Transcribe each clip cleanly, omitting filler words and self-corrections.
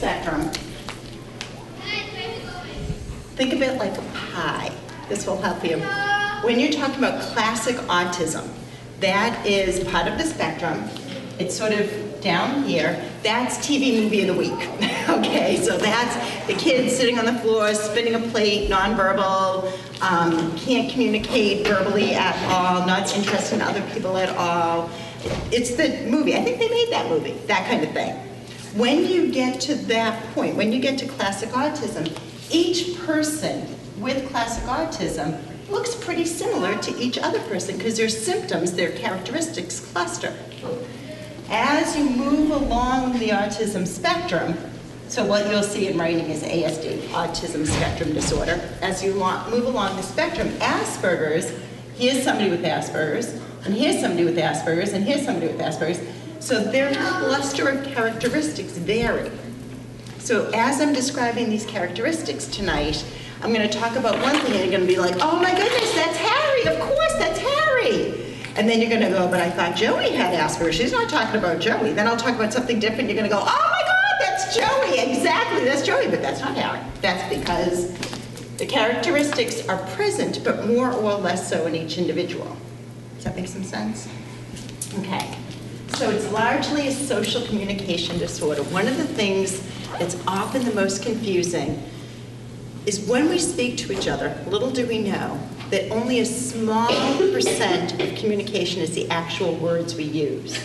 spectrum, think of it like a pie. This will help you. When you're talking about classic autism, that is part of the spectrum. It's sort of down here. That's TV movie of the week. Okay, so that's the kid sitting on the floor, spinning a plate, nonverbal, can't communicate verbally at all, not interested in other people at all. It's the movie. I think they made that movie, that kind of thing. When you get to that point, when you get to classic autism, each person with classic autism looks pretty similar to each other person because their symptoms, their characteristics cluster. As you move along the autism spectrum, so what you'll see in writing is ASD, autism spectrum disorder. As you move along the spectrum, Asperger's, here's somebody with Asperger's, and here's somebody with Asperger's, and here's somebody with Asperger's. So their cluster of characteristics vary. So as I'm describing these characteristics tonight, I'm going to talk about one thing and you're going to be like, oh my goodness, that's Harry, of course, that's Harry. And then you're going to go, but I thought Joey had Asperger's. She's not talking about Joey. Then I'll talk about something different. You're going to go, oh my God, that's Joey. Exactly, that's Joey, but that's not Harry. That's because the characteristics are present, but more or less so in each individual. Does that make some sense? Okay. So it's largely a social communication disorder. One of the things that's often the most confusing is when we speak to each other, little do we know that only a small percent of communication is the actual words we use.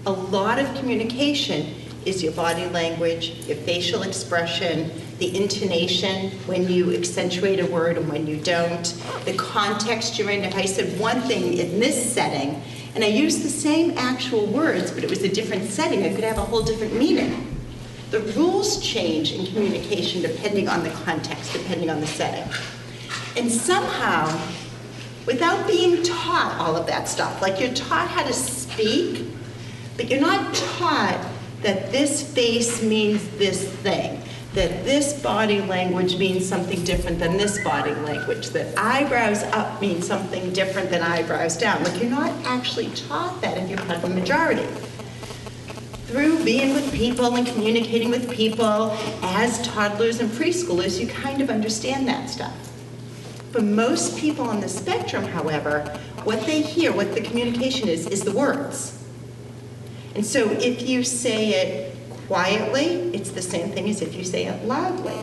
A lot of communication is your body language, your facial expression, the intonation, when you accentuate a word and when you don't, the context you're in. If I said one thing in this setting, and I used the same actual words, but it was a different setting, I could have a whole different meaning. The rules change in communication depending on the context, depending on the setting. And somehow, without being taught all of that stuff, like you're taught how to speak, but you're not taught that this face means this thing, that this body language means something different than this body language, that eyebrows up means something different than eyebrows down. Like you're not actually taught that if you're part of a majority. Through being with people and communicating with people as toddlers and preschoolers, you kind of understand that stuff. For most people on the spectrum, however, what they hear, what the communication is the words. And so if you say it quietly, it's the same thing as if you say it loudly.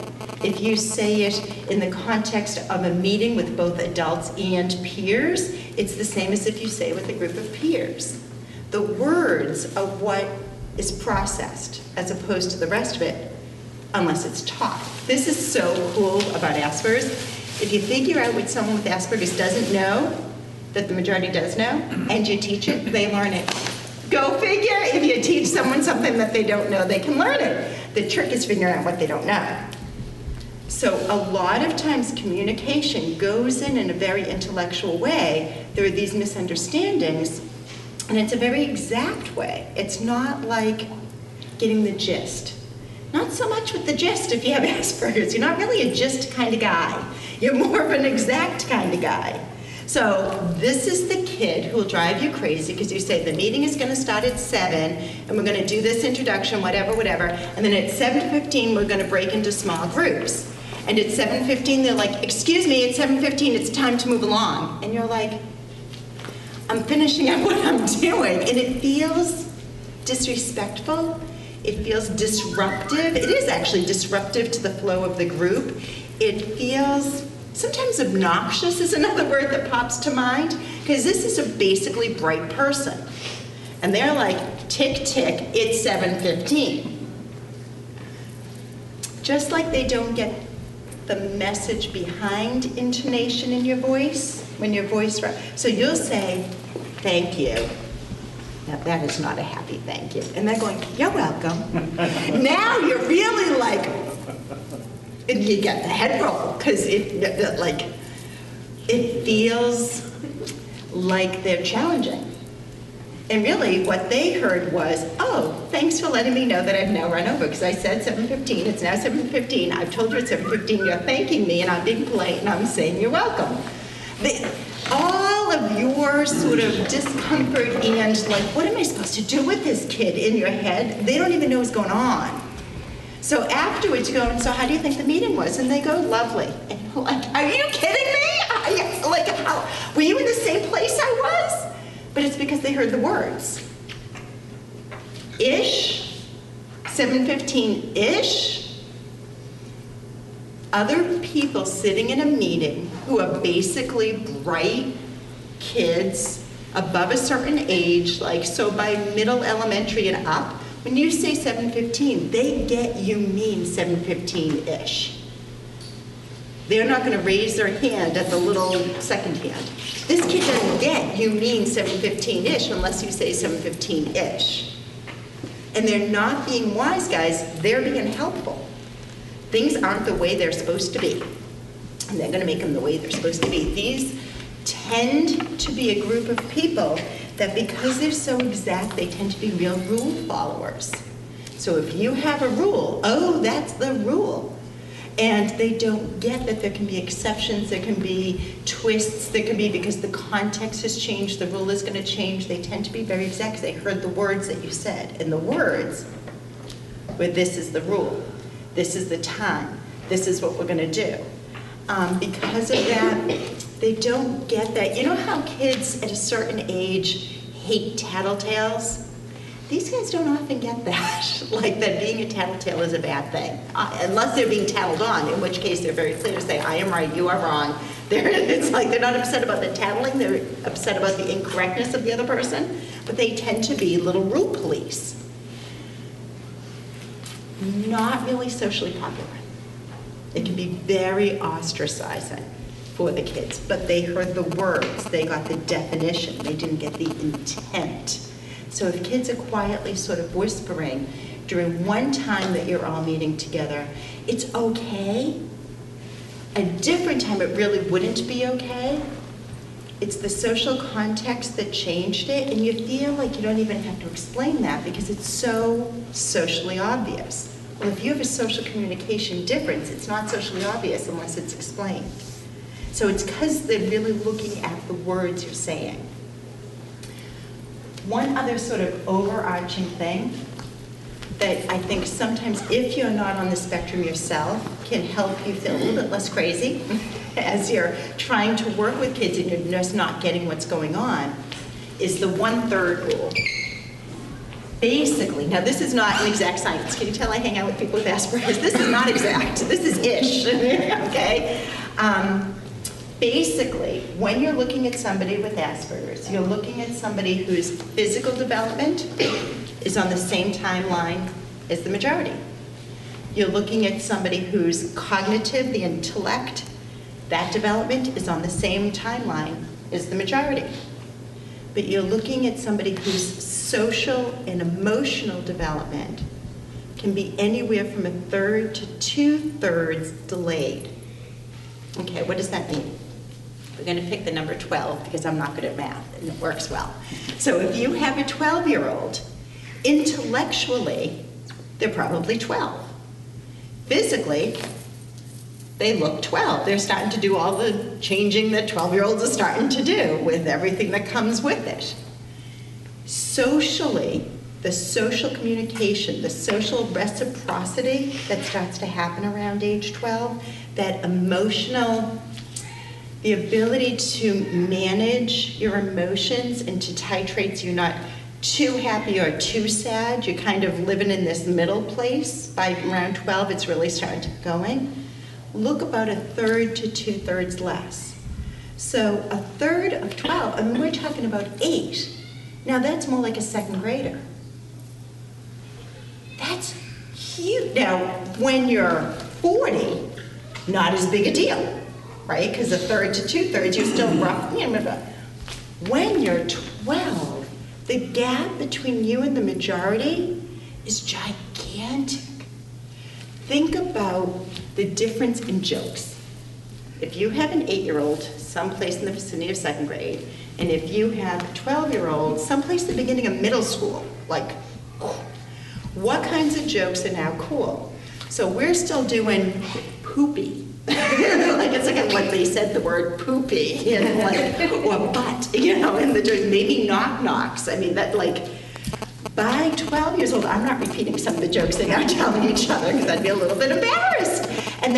If you say it in the context of a meeting with both adults and peers, it's the same as if you say it with a group of peers. The words are what is processed as opposed to the rest of it, unless it's taught. This is so cool about Asperger's. If you figure out what someone with Asperger's doesn't know, that the majority does know, and you teach it, they learn it. Go figure, if you teach someone something that they don't know, they can learn it. The trick is figuring out what they don't know. So a lot of times communication goes in a very intellectual way. There are these misunderstandings, and it's a very exact way. It's not like getting the gist. Not so much with the gist if you have Asperger's. You're not really a gist kind of guy. You're more of an exact kind of guy. So this is the kid who will drive you crazy because you say the meeting is going to start at 7 and we're going to do this introduction, whatever, and then at 7:15 we're going to break into small groups. And at 7:15 they're like, excuse me, at 7:15 it's time to move along. And you're like, I'm finishing up what I'm doing. And it feels disrespectful. It feels disruptive. It is actually disruptive to the flow of the group. It feels sometimes obnoxious is another word that pops to mind, because this is a basically bright person. And they're like, tick, tick, it's 7:15. Just like they don't get the message behind intonation in your voice, when your voice, so you'll say, thank you. Now that is not a happy thank you. And they're going, you're welcome. Now you're really like, and you get the head roll, because it feels like they're challenging. And really what they heard was, oh, thanks for letting me know that I've now run over, because I said 7:15, it's now 7:15, I've told you it's 7:15, you're thanking me, and I'm being polite, and I'm saying you're welcome. All of your sort of discomfort and like, what am I supposed to do with this kid in your head, they don't even know what's going on. So afterwards, you go, and so how do you think the meeting was? And they go, lovely. And you're like, are you kidding me? Like, were you in the same place I was? But it's because they heard the words. Ish, 7:15-ish. Other people sitting in a meeting who are basically bright kids above a certain age, like so by middle elementary and up, when you say 7:15, they get you mean 7:15-ish. They're not going to raise their hand at the little second hand. This kid doesn't get you mean 7:15-ish unless you say 7:15-ish. And they're not being wise, guys. They're being helpful. Things aren't the way they're supposed to be. And they're going to make them the way they're supposed to be. These tend to be a group of people that because they're so exact, they tend to be real rule followers. So if you have a rule, oh, that's the rule. And they don't get that there can be exceptions, there can be twists, there can be, because the context has changed, the rule is going to change. They tend to be very exact because they heard the words that you said. And the words were, this is the rule, this is the time, this is what we're going to do. Because of that, they don't get that. You know how kids at a certain age hate tattletales? These guys don't often get that, like that being a tattletale is a bad thing. Unless they're being tattled on, in which case they're very clear to say, I am right, you are wrong. It's like they're not upset about the tattling, they're upset about the incorrectness of the other person, but they tend to be little rule police. Not really socially popular. It can be very ostracizing for the kids, but they heard the words, they got the definition, they didn't get the intent. So if kids are quietly sort of whispering during one time that you're all meeting together, it's okay. A different time it really wouldn't be okay. It's the social context that changed it, and you feel like you don't even have to explain that because it's so socially obvious. Well, if you have a social communication difference, it's not socially obvious unless it's explained. So it's because they're really looking at the words you're saying. One other sort of overarching thing that I think sometimes, if you're not on the spectrum yourself, can help you feel a little bit less crazy as you're trying to work with kids and you're just not getting what's going on, is the 1/3 rule. Basically, now this is not an exact science. Can you tell I hang out with people with Asperger's? This is not exact. This is ish, okay? Basically, when you're looking at somebody with Asperger's, you're looking at somebody whose physical development is on the same timeline as the majority. You're looking at somebody whose cognitive, the intellect, that development is on the same timeline as the majority. But you're looking at somebody whose social and emotional development can be anywhere from 1/3 to 2/3 delayed. Okay, what does that mean? We're going to pick the number 12 because I'm not good at math and it works well. So if you have a 12-year-old, intellectually, they're probably 12. Physically, they look 12. They're starting to do all the changing that 12-year-olds are starting to do with everything that comes with it. Socially, the social communication, the social reciprocity that starts to happen around age 12, that emotional, the ability to manage your emotions and to titrate so you're not too happy or too sad. You're kind of living in this middle place. By around 12, it's really starting to get going. Look about 1/3 to 2/3 less. So 1/3 of 12, I mean, we're talking about 8. Now that's more like a second grader. That's huge. Now, when you're 40, not as big a deal, right? Because 1/3 to 2/3, you're still rough. When you're 12, the gap between you and the majority is gigantic. Think about the difference in jokes. If you have an 8-year-old someplace in the vicinity of second grade, and if you have a 12-year-old someplace at the beginning of middle school, like, what kinds of jokes are now cool? So we're still doing poopy. Like it's like when they said the word poopy, you know, like, or butt, you know, and they're doing maybe knock knocks. I mean, that like, By 12 years old, I'm not repeating some of the jokes they're now telling each other because I'd be a little bit embarrassed. And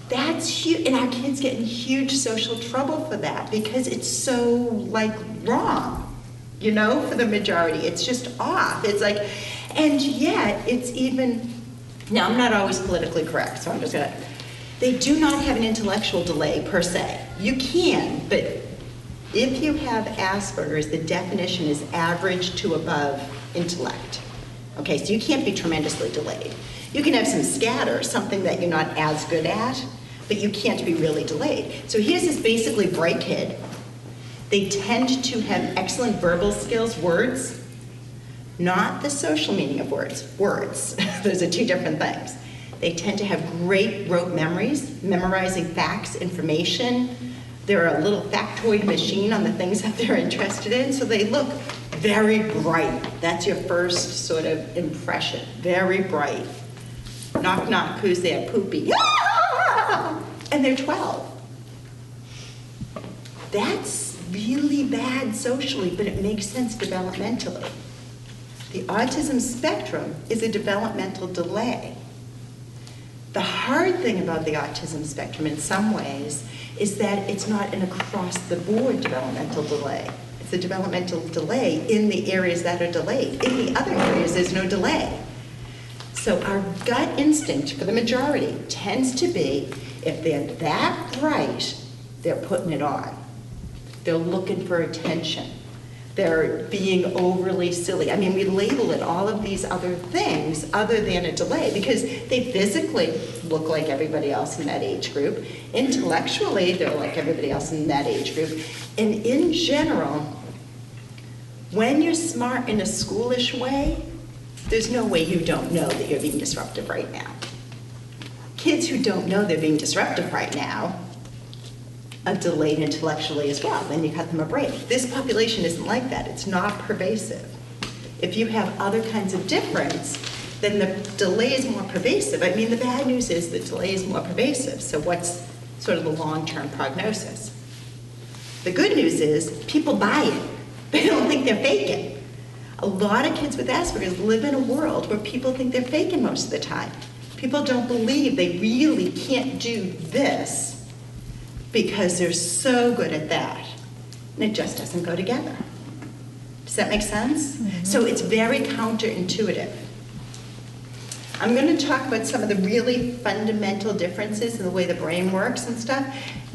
that's huge, and our kids get in huge social trouble for that because it's so, like, wrong, you know, for the majority. It's just off. It's like, and yet it's even, now I'm not always politically correct, so I'm just gonna, they do not have an intellectual delay per se. You can, but if you have Asperger's, the definition is average to above intellect. Okay, so you can't be tremendously delayed. You can have some scatter, something that you're not as good at, but you can't be really delayed. So here's this basically bright kid. They tend to have excellent verbal skills, words, not the social meaning of words, words. Those are two different things. They tend to have great rote memories, memorizing facts, information. They're a little factoid machine on the things that they're interested in, so they look very bright. That's your first sort of impression, very bright. Knock, knock, who's there? Poopy. And they're 12. That's really bad socially, but it makes sense developmentally. The autism spectrum is a developmental delay. The hard thing about the autism spectrum in some ways is that it's not an across-the-board developmental delay. It's a developmental delay in the areas that are delayed. In the other areas, there's no delay. So our gut instinct for the majority tends to be, if they're that bright, they're putting it on. They're looking for attention. They're being overly silly. I mean, we label it all of these other things other than a delay because they physically look like everybody else in that age group. Intellectually, they're like everybody else in that age group. And in general, when you're smart in a schoolish way, there's no way you don't know that you're being disruptive right now. Kids who don't know they're being disruptive right now are delayed intellectually as well. Then you cut them a break. This population isn't like that. It's not pervasive. If you have other kinds of difference, then the delay is more pervasive. I mean, the bad news is the delay is more pervasive. So what's sort of the long-term prognosis? The good news is people buy it. They don't think they're faking. A lot of kids with Asperger's live in a world where people think they're faking most of the time. People don't believe they really can't do this because they're so good at that. And it just doesn't go together. Does that make sense? Mm-hmm. So it's very counterintuitive. I'm going to talk about some of the really fundamental differences in the way the brain works and stuff.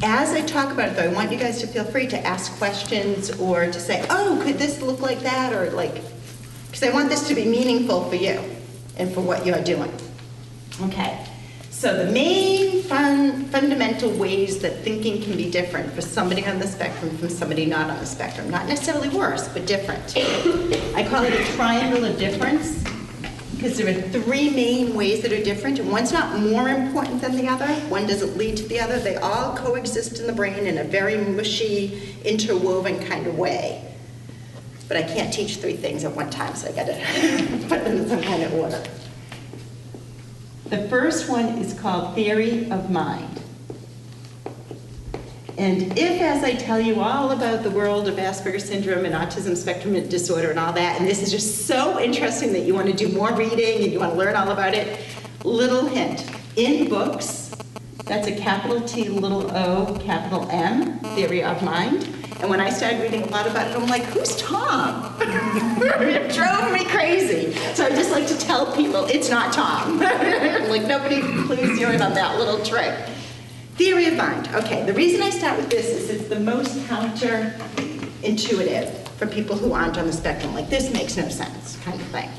As I talk about it, though, I want you guys to feel free to ask questions or to say, oh, could this look like that? Or like, because I want this to be meaningful for you and for what you're doing. Okay, so the main fundamental ways that thinking can be different for somebody on the spectrum from somebody not on the spectrum. Not necessarily worse, but different. I call it a triangle of difference because there are three main ways that are different, and one's not more important than the other. One doesn't lead to the other. They all coexist in the brain in a very mushy, interwoven kind of way. But I can't teach three things at one time, so I got to put them in some kind of order. The first one is called theory of mind. And if, as I tell you all about the world of Asperger syndrome and autism spectrum disorder and all that, and this is just so interesting that you want to do more reading and you want to learn all about it, little hint. In books, that's a capital T, little O, capital M, theory of mind. And when I started reading a lot about it, I'm like, who's Tom? It drove me crazy. So I just like to tell people, it's not Tom. Like, nobody clues you in on that little trick. Theory of mind. Okay, the reason I start with this is it's the most counterintuitive for people who aren't on the spectrum. Like, this makes no sense kind of thing.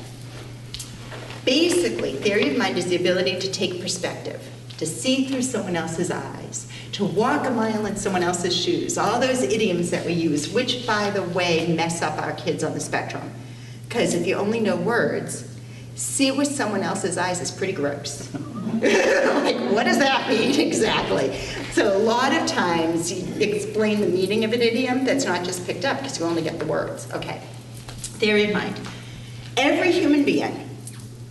Basically, theory of mind is the ability to take perspective, to see through someone else's eyes, to walk a mile in someone else's shoes, all those idioms that we use, which, by the way, mess up our kids on the spectrum. Because if you only know words, see with someone else's eyes is pretty gross. Like, what does that mean exactly? So a lot of times you explain the meaning of an idiom that's not just picked up because you only get the words. Okay, theory of mind. Every human being,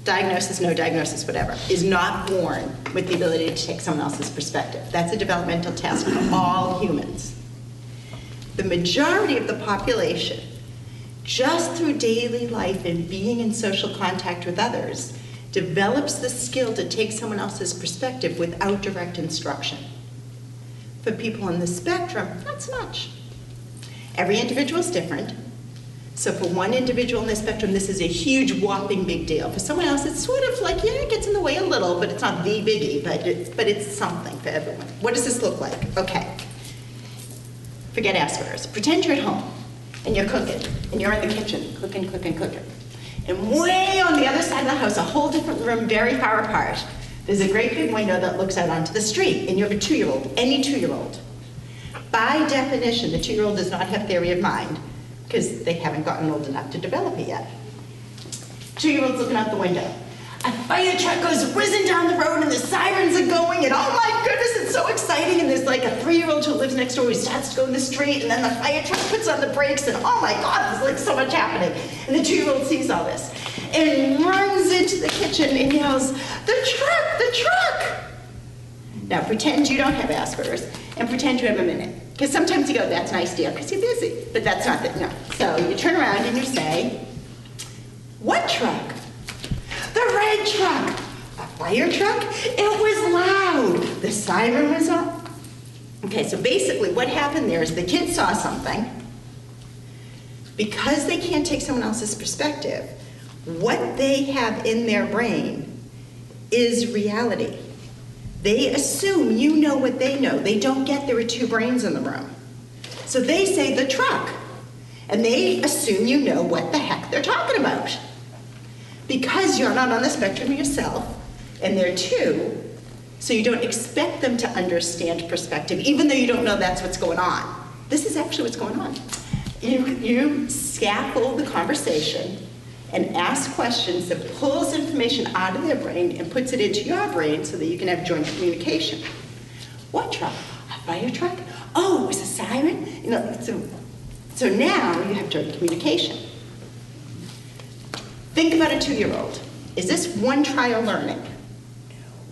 diagnosis, no diagnosis, whatever, is not born with the ability to take someone else's perspective. That's a developmental task for all humans. The majority of the population just through daily life and being in social contact with others, develops the skill to take someone else's perspective without direct instruction. For people on the spectrum, not so much. Every individual is different. So for one individual on the spectrum, this is a huge, whopping big deal. For someone else, it's sort of like, yeah, it gets in the way a little, but it's not the biggie, but it's something for everyone. What does this look like? Okay. Forget Asperger's. Pretend you're at home, and you're cooking, and you're in the kitchen, cooking. And way on the other side of the house, a whole different room, very far apart, there's a great big window that looks out onto the street, and you have a 2-year-old, any 2-year-old. By definition, the 2-year-old does not have theory of mind, because they haven't gotten old enough to develop it yet. 2-year-old's looking out the window. A fire truck goes whizzing down the road and the sirens are going and oh my goodness, it's so exciting. And there's like a 3-year-old who lives next door who starts to go in the street and then the fire truck puts on the brakes and oh my God, there's like so much happening. And the 2-year-old sees all this and runs into the kitchen and yells, "The truck, the truck!" Now pretend you don't have Asperger's and pretend you have a minute. Because sometimes you go, "That's nice, dear," because you're busy. But that's not it, no. So you turn around and you say, "What truck?" "The red truck." "A fire truck?" "It was loud. The siren was on." Okay, so basically what happened there is the kid saw something. Because they can't take someone else's perspective, what they have in their brain is reality. They assume you know what they know. They don't get there are 2 brains in the room. So they say the truck, and they assume you know what the heck they're talking about. Because you're not on the spectrum yourself, and they're too, so you don't expect them to understand perspective, even though you don't know that's what's going on. This is actually what's going on. You scaffold the conversation and ask questions that pulls information out of their brain and puts it into your brain so that you can have joint communication. What truck? A fire truck? Oh, it was a siren? You know, so now you have joint communication. Think about a 2-year-old. Is this one trial learning?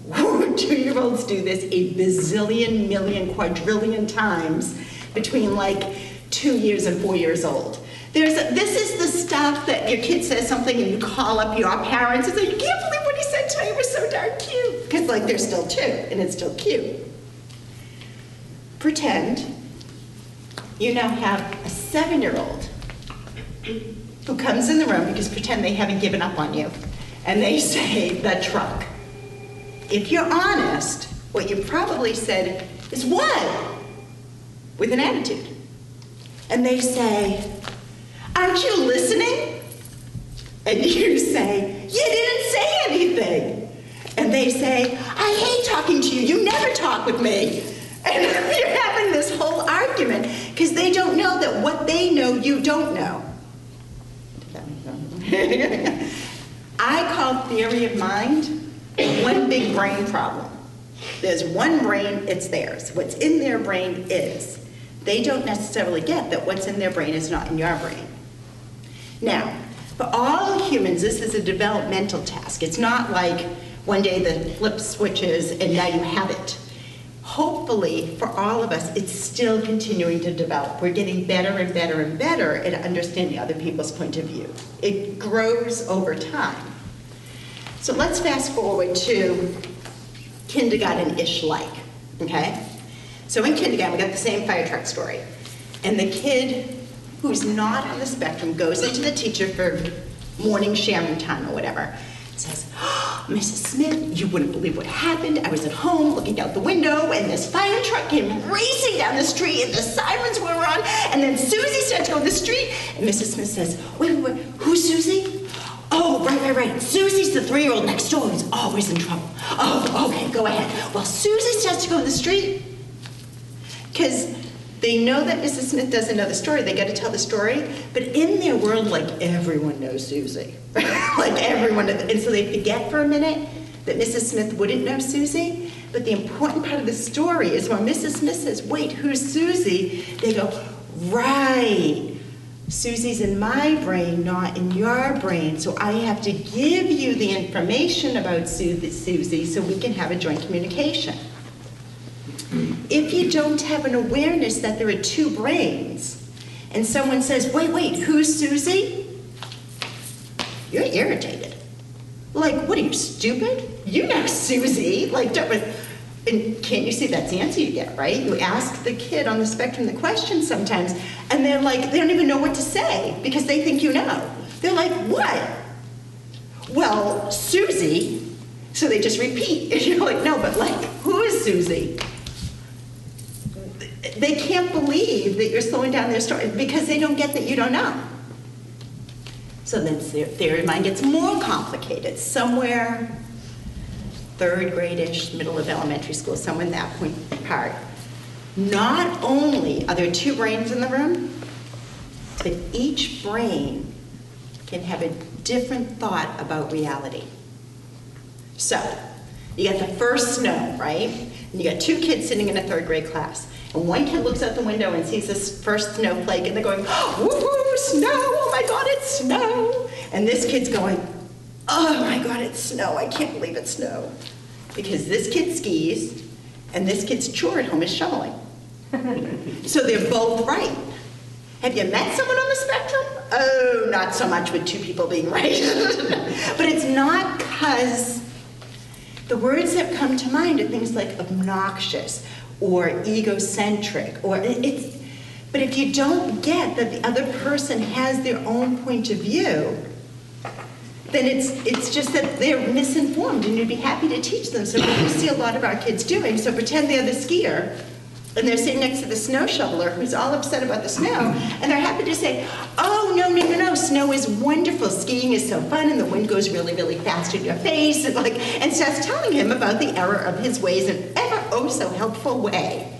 2-year-olds do this a bazillion, million, quadrillion times between like 2 years and 4 years old. This is the stuff that your kid says something and you call up your parents and say, "You can't believe what he said to me, it was so darn cute." Because like they're still 2 and it's still cute. Pretend you now have a 7-year-old who comes in the room, because pretend they haven't given up on you, and they say, "The truck." If you're honest, what you probably said is, "What?" with an attitude. And they say, "Aren't you listening?" And you say, "You didn't say anything." And they say, "I hate talking to you. You never talk with me." And you're having this whole argument because they don't know that what they know, you don't know. I call theory of mind one big brain problem. There's one brain, it's theirs. What's in their brain is. They don't necessarily get that what's in their brain is not in your brain. Now, for all humans, this is a developmental task. It's not like one day the flip switches and now you have it. Hopefully, for all of us, it's still continuing to develop. We're getting better and better and better at understanding other people's point of view. It grows over time. So let's fast forward to kindergarten-ish like, okay? So in kindergarten, we got the same fire truck story. And the kid who's not on the spectrum goes into the teacher for morning sharing time or whatever. Says, "Oh, Mrs. Smith, you wouldn't believe what happened. I was at home looking out the window and this fire truck came racing down the street and the sirens were on and then Susie started to go in the street." And Mrs. Smith says, wait, who's Susie? "Oh, right. Susie's the 3-year-old next door who's always in trouble." "Oh, okay, go ahead." Well, Susie starts to go in the street because they know that Mrs. Smith doesn't know the story. They got to tell the story. But in their world, like, everyone knows Susie. Like, everyone. And so they forget for a minute that Mrs. Smith wouldn't know Susie. But the important part of the story is when Mrs. Smith says, "Wait, who's Susie?" They go, "Right. Susie's in my brain, not in your brain. So I have to give you the information about Susie so we can have a joint communication." If you don't have an awareness that there are 2 brains, and someone says, wait, who's Susie? You're irritated. Like, what are you, stupid? You know Susie. Like, and can't you see that's the answer you get, right? You ask the kid on the spectrum the question sometimes, and they're like, they don't even know what to say because they think you know. They're like, what? Well, Susie. So they just repeat. And you're like, no, but like, who is Susie? They can't believe that you're slowing down their story because they don't get that you don't know. So then their mind gets more complicated. Somewhere, third grade-ish, middle of elementary school, somewhere in that point part. Not only are there two brains in the room, but each brain can have a different thought about reality. So, you got the first snow, right? And you got two kids sitting in a third grade class. And one kid looks out the window and sees this first snowflake, and they're going, woohoo, snow, oh my God, it's snow. And this kid's going, oh my God, it's snow, I can't believe it's snow. Because this kid skis, and this kid's chore at home is shoveling. So they're both right. Have you met someone on the spectrum? Oh, not so much with two people being right. But it's not because the words that come to mind are things like obnoxious, or egocentric, but if you don't get that the other person has their own point of view, then it's just that they're misinformed, and you'd be happy to teach them. So what we see a lot of our kids doing, so pretend they're the skier, and they're sitting next to the snow shoveler who's all upset about the snow, and they're happy to say, oh, no, snow is wonderful, skiing is so fun, and the wind goes really, really fast in your face, and starts telling him about the error of his ways in an ever oh so helpful way.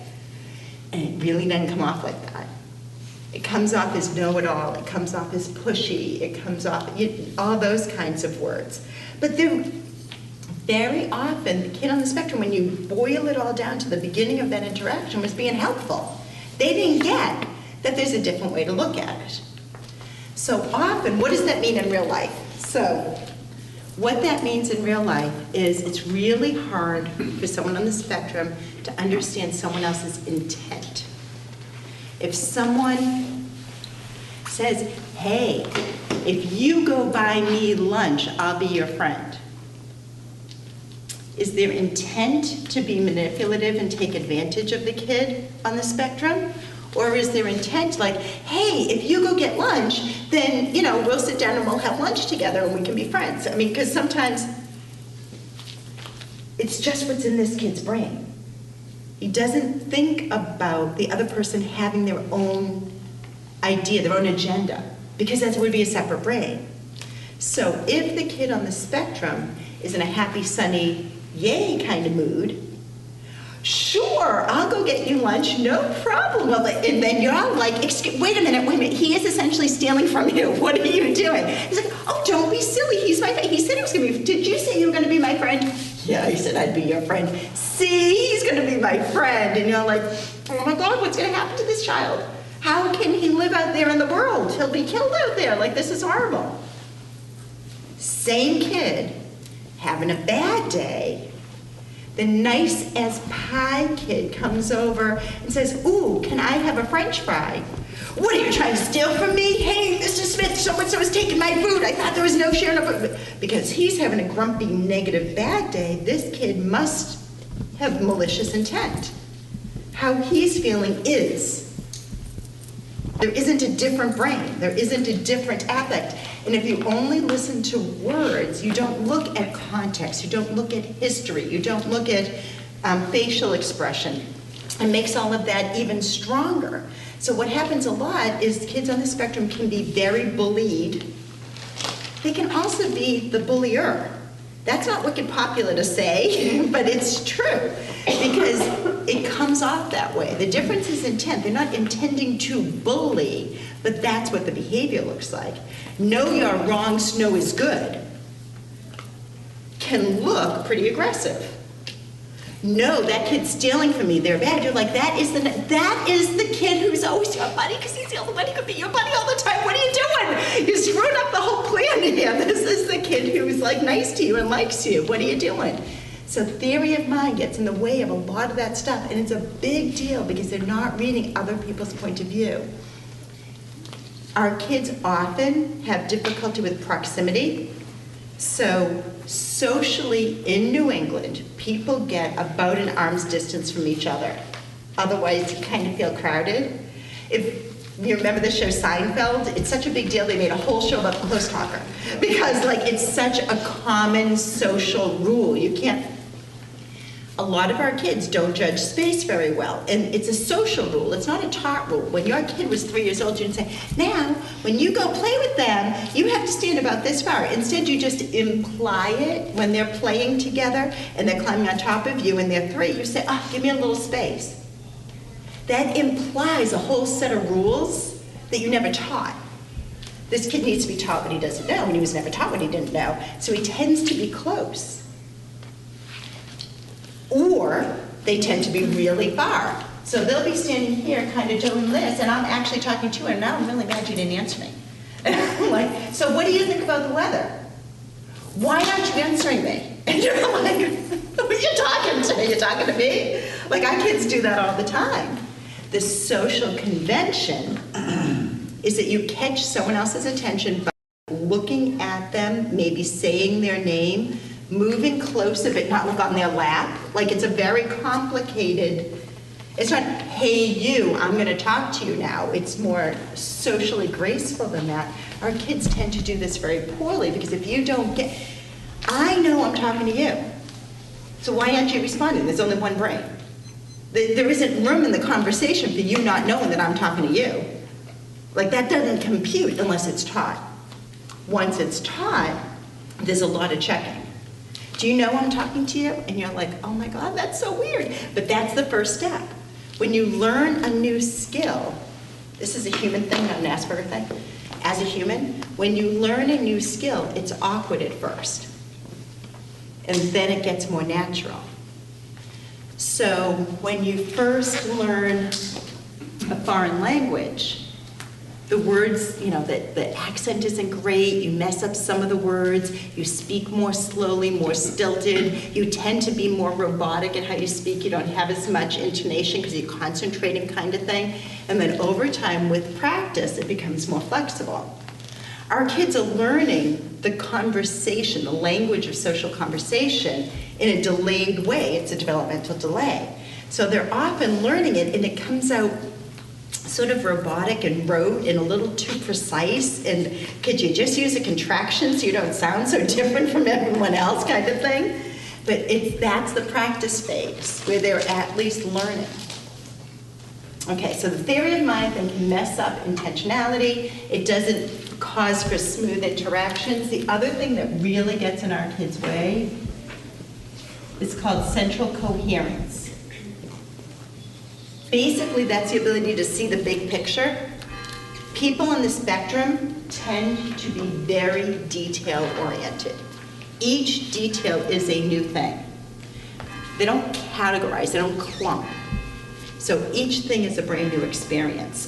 And it really doesn't come off like that. It comes off as know-it-all, it comes off as pushy, it comes off, all those kinds of words. But they're very often, the kid on the spectrum, when you boil it all down to the beginning of that interaction, was being helpful. They didn't get that there's a different way to look at it. So often, what does that mean in real life? So what that means in real life is it's really hard for someone on the spectrum to understand someone else's intent. If someone says, hey, if you go buy me lunch, I'll be your friend. Is their intent to be manipulative and take advantage of the kid on the spectrum? Or is their intent like, hey, if you go get lunch, then, we'll sit down and we'll have lunch together and we can be friends? I mean, because sometimes it's just what's in this kid's brain. He doesn't think about the other person having their own idea, their own agenda, because that would be a separate brain. So if the kid on the spectrum is in a happy, sunny, yay kind of mood, sure, I'll go get you lunch, no problem. And then you're like, wait a minute, he is essentially stealing from you. What are you doing? He's like, oh, don't be silly, he's my friend. He said he was gonna be, did you say you were gonna be my friend? Yeah, he said I'd be your friend. See, he's gonna be my friend. And you're like, oh my God, what's gonna happen to this child? How can he live out there in the world? He'll be killed out there, like this is horrible. Same kid, having a bad day, the nice as pie kid comes over and says, ooh, can I have a French fry? What, are you trying to steal from me? Hey, Mr. Smith, so-and-so is taking my food. I thought there was no sharing of food. Because he's having a grumpy, negative, bad day, this kid must have malicious intent. How he's feeling is. There isn't a different brain. There isn't a different affect. And if you only listen to words, you don't look at context, you don't look at history, you don't look at facial expression. It makes all of that even stronger. So what happens a lot is kids on the spectrum can be very bullied. They can also be the bullier. That's not wicked popular to say, but it's true, because it comes off that way. The difference is intent. They're not intending to bully, but that's what the behavior looks like. Know you're wrong, snow is good, can look pretty aggressive. No, that kid's stealing from me, they're bad. You're like, that is the kid who's always your buddy, because he's the only one who could be your buddy all the time. What are you doing? You screwed up the whole plan here. This is the kid who's like nice to you and likes you. What are you doing? So theory of mind gets in the way of a lot of that stuff, and it's a big deal because they're not reading other people's point of view. Our kids often have difficulty with proximity. So socially in New England, people get about an arm's distance from each other. Otherwise, you kind of feel crowded. If you remember the show Seinfeld, it's such a big deal, they made a whole show about the close talker. Because it's such a common social rule. You can't, a lot of our kids don't judge space very well. And it's a social rule, it's not a taught rule. When your kid was 3 years old, you'd say, now, when you go play with them, you have to stand about this far. Instead, you just imply it when they're playing together and they're climbing on top of you and they're 3. You say, oh, give me a little space. That implies a whole set of rules that you never taught. This kid needs to be taught what he doesn't know, and he was never taught what he didn't know, so he tends to be close. Or they tend to be really far. So they'll be standing here kind of doing this, and I'm actually talking to her, and now I'm really mad you didn't answer me. Like, so what do you think about the weather? Why aren't you answering me? And you're like, who are you talking to? You're talking to me? Like, our kids do that all the time. The social convention is that you catch someone else's attention by looking at them, maybe saying their name, moving closer but not look on their lap. Like, it's a very complicated, it's not, hey you, I'm going to talk to you now. It's more socially graceful than that. Our kids tend to do this very poorly because if you don't get, I know I'm talking to you, so why aren't you responding? There's only one brain. There isn't room in the conversation for you not knowing that I'm talking to you. Like, that doesn't compute unless it's taught. Once it's taught, there's a lot of checking. Do you know I'm talking to you? And you're like, oh my God, that's so weird. But that's the first step. When you learn a new skill, this is a human thing, not an Asperger thing. As a human, when you learn a new skill, it's awkward at first. And then it gets more natural. So when you first learn a foreign language, the words, the accent isn't great, you mess up some of the words, you speak more slowly, more stilted, you tend to be more robotic in how you speak, you don't have as much intonation because you're concentrating kind of thing. And then over time, with practice, it becomes more flexible. Our kids are learning the conversation, the language of social conversation in a delayed way. It's a developmental delay. So they're often learning it and it comes out sort of robotic and rote and a little too precise, and could you just use a contraction so you don't sound so different from everyone else kind of thing? But that's the practice phase where they're at least learning. Okay, so the theory of mind then can mess up intentionality. It doesn't cause for smooth interactions. The other thing that really gets in our kids' way is called central coherence. Basically, that's the ability to see the big picture. People on the spectrum tend to be very detail-oriented. Each detail is a new thing. They don't categorize, they don't clump. So each thing is a brand new experience.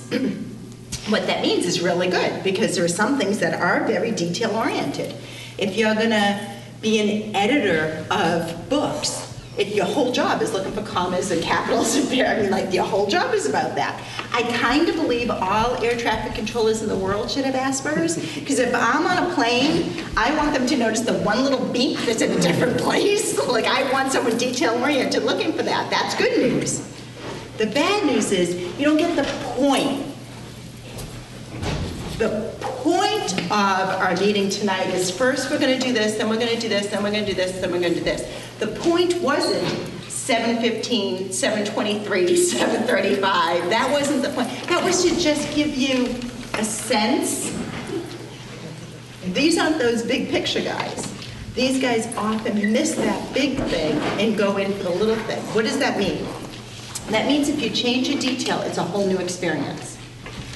What that means is really good, because there are some things that are very detail-oriented. If you're gonna be an editor of books, your whole job is looking for commas and capitals and your whole job is about that. I kind of believe all air traffic controllers in the world should have Asperger's, because if I'm on a plane, I want them to notice the one little beep that's in a different place. Like, I want someone detail-oriented looking for that. That's good news. The bad news is you don't get the point. The point of our meeting tonight is first we're going to do this, then we're going to do this, then we're going to do this, then we're going to do this. The point wasn't 7:15, 7:23, 7:35. That wasn't the point. That was to just give you a sense. These aren't those big picture guys. These guys often miss that big thing and go in for the little thing. What does that mean? That means if you change a detail, it's a whole new experience.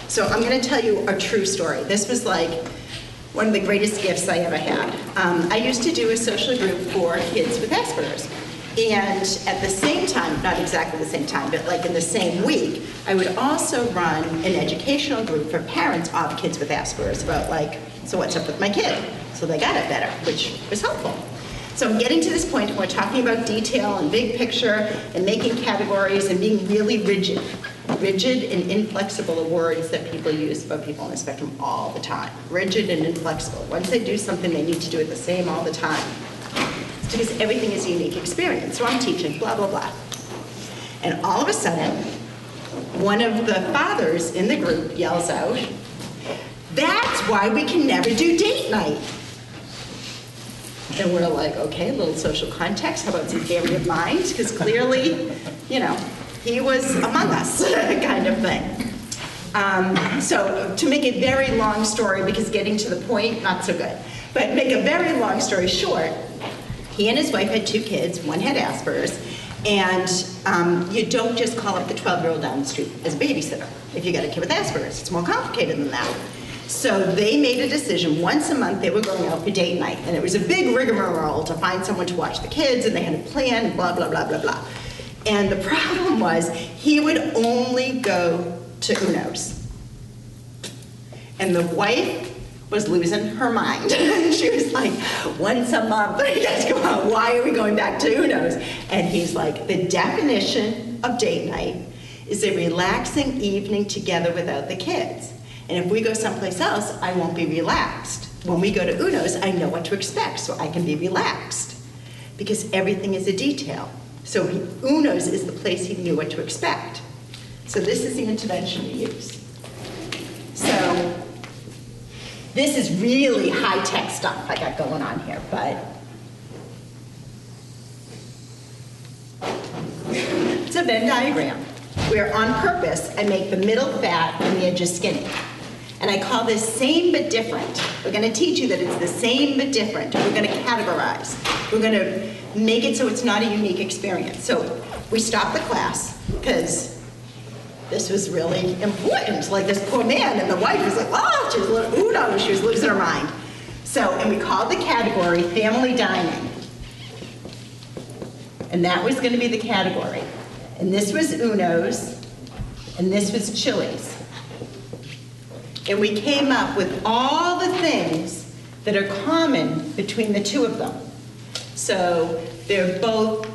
So I'm going to tell you a true story. This was like one of the greatest gifts I ever had. I used to do a social group for kids with Asperger's. And at the same time, not exactly the same time, but like in the same week, I would also run an educational group for parents of kids with Asperger's about so what's up with my kid? So they got it better, which was helpful. So I'm getting to this point where we're talking about detail and big picture and making categories and being really rigid. Rigid and inflexible are words that people use about people on the spectrum all the time. Rigid and inflexible. Once they do something, they need to do it the same all the time. It's because everything is a unique experience. So I'm teaching, blah, blah, blah. And all of a sudden, one of the fathers in the group yells out, "That's why we can never do date night." And we're like, okay, a little social context. How about some theory of mind? Because clearly, you know, he was among us, kind of thing. So to make a very long story, because getting to the point, not so good, but make a very long story short, he and his wife had 2 kids. One had Asperger's. And you don't just call up the 12-year-old down the street as a babysitter if you got a kid with Asperger's. It's more complicated than that. So they made a decision. Once a month, they were going out for date night. And it was a big rigmarole to find someone to watch the kids, and they had a plan, and blah, blah, blah, blah, blah. And the problem was, he would only go to Uno's. And the wife was losing her mind. She was like, once a month, you guys go out, why are we going back to Uno's? And he's like, the definition of date night is a relaxing evening together without the kids. And if we go someplace else, I won't be relaxed. When we go to Uno's, I know what to expect, so I can be relaxed. Because everything is a detail. So Uno's is the place he knew what to expect. So this is the intervention we use. So this is really high-tech stuff I got going on here, but it's a Venn diagram where on purpose I make the middle fat and the edges skinny. And I call this same but different. We're going to teach you that it's the same but different. We're going to categorize. We're going to make it so it's not a unique experience. So we stopped the class because this was really important. Like this poor man and the wife was like, oh, she was a little, Uno, she was losing her mind. So, and we called the category family dining. And that was going to be the category. And this was Uno's, and this was Chili's. And we came up with all the things that are common between the 2 of them. So they're both,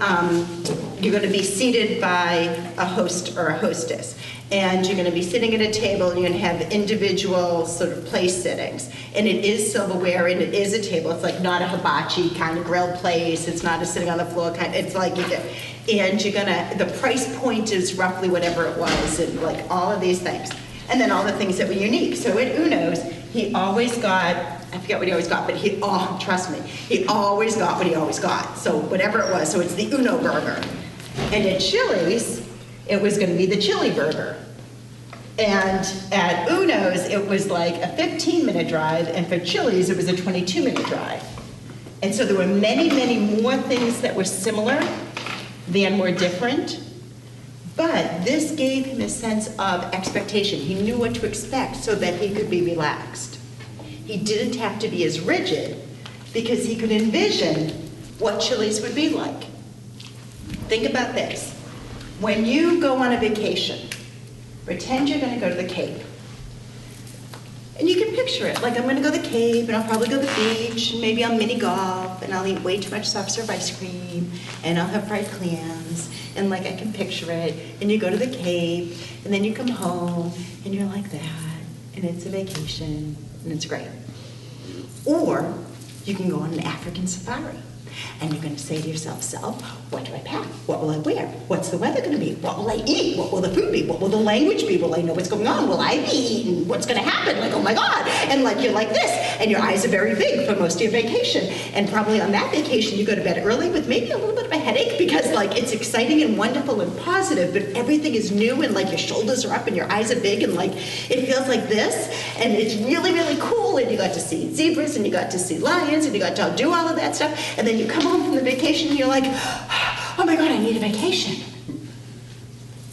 you're going to be seated by a host or a hostess. And you're going to be sitting at a table, and you're going to have individual sort of place sittings. And it is silverware, and it is a table. It's like not a hibachi kind of grilled place. It's not a sitting on the floor kind. It's like you get, and you're going to, the price point is roughly whatever it was, and like all of these things. And then all the things that were unique. So at Uno's, he always got, I forget what he always got, but he, oh, trust me, he always got what he always got. So whatever it was, so it's the Uno burger. And at Chili's, it was going to be the chili burger. And at Uno's, it was like a 15-minute drive, and for Chili's, it was a 22-minute drive. And so there were many, many more things that were similar than were different. But this gave him a sense of expectation. He knew what to expect so that he could be relaxed. He didn't have to be as rigid because he could envision what Chili's would be like. Think about this. When you go on a vacation, pretend you're going to go to the Cape. And you can picture it. Like, I'm going to go to the Cape, and I'll probably go to the beach, and maybe I'll mini golf, and I'll eat way too much soft serve ice cream, and I'll have fried clams, and like I can picture it. And you go to the Cape, and then you come home, and you're like that, and it's a vacation, and it's great. Or you can go on an African safari. And you're going to say to yourself, what do I pack? What will I wear? What's the weather going to be? What will I eat? What will the food be? What will the language be? Will I know what's going on? Will I be eating? What's going to happen? Like, oh my God. And like, you're like this. And your eyes are very big for most of your vacation. And probably on that vacation, you go to bed early with maybe a little bit of a headache because like it's exciting and wonderful and positive, but everything is new and like your shoulders are up and your eyes are big and like it feels like this. And it's really, really cool. And you got to see zebras and you got to see lions and you got to do all of that stuff. And then you come home from the vacation and you're like, oh my God, I need a vacation.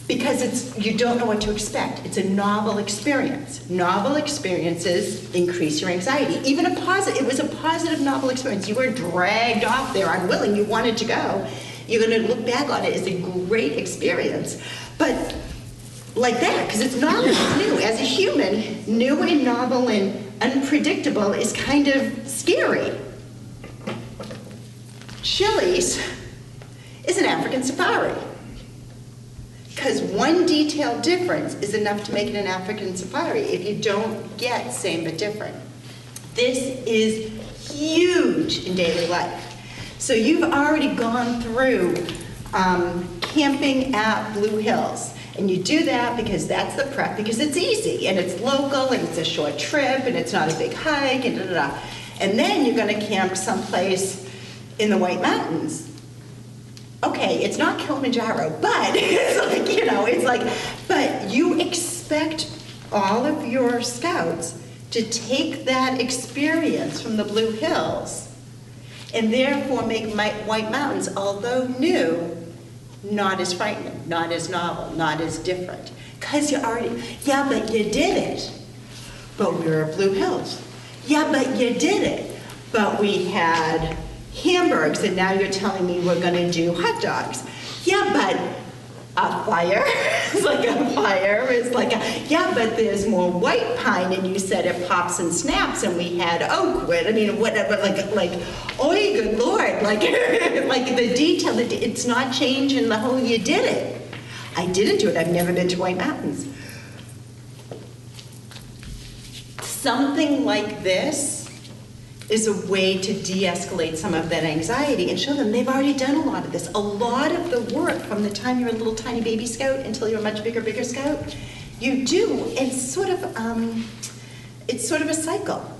Because you don't know what to expect. It's a novel experience. Novel experiences increase your anxiety. Even it was a positive novel experience. You were dragged off there unwilling, you wanted to go. You're gonna look back on it as a great experience. But like that, because it's novel, it's new. As a human, new and novel and unpredictable is kind of scary. Chili's is an African safari. Because one detailed difference is enough to make it an African safari if you don't get same but different. This is huge in daily life. So you've already gone through camping at Blue Hills. And you do that because that's the prep, because it's easy, and it's local, and it's a short trip, and it's not a big hike, and da-da-da. And then you're gonna camp someplace in the White Mountains. Okay, it's not Kilimanjaro, but it's like, you know, it's like, but you expect all of your scouts to take that experience from the Blue Hills and therefore make White Mountains, although new, not as frightening, not as novel, not as different. Because you already, yeah, but you did it. But we were at Blue Hills. Yeah, but you did it. But we had hamburgers, and now you're telling me we're gonna do hot dogs. Yeah, but a fire is like a fire. It's like a, yeah, but there's more white pine, and you said it pops and snaps, and we had oak wood. I mean, whatever, like, oh, good Lord, like, like the detail, it's not changing the whole, you did it. I didn't do it, I've never been to White Mountains. Something like this is a way to de-escalate some of that anxiety and show them they've already done a lot of this. A lot of the work from the time you're a little tiny baby scout until you're a much bigger scout, you do. It's sort of a cycle.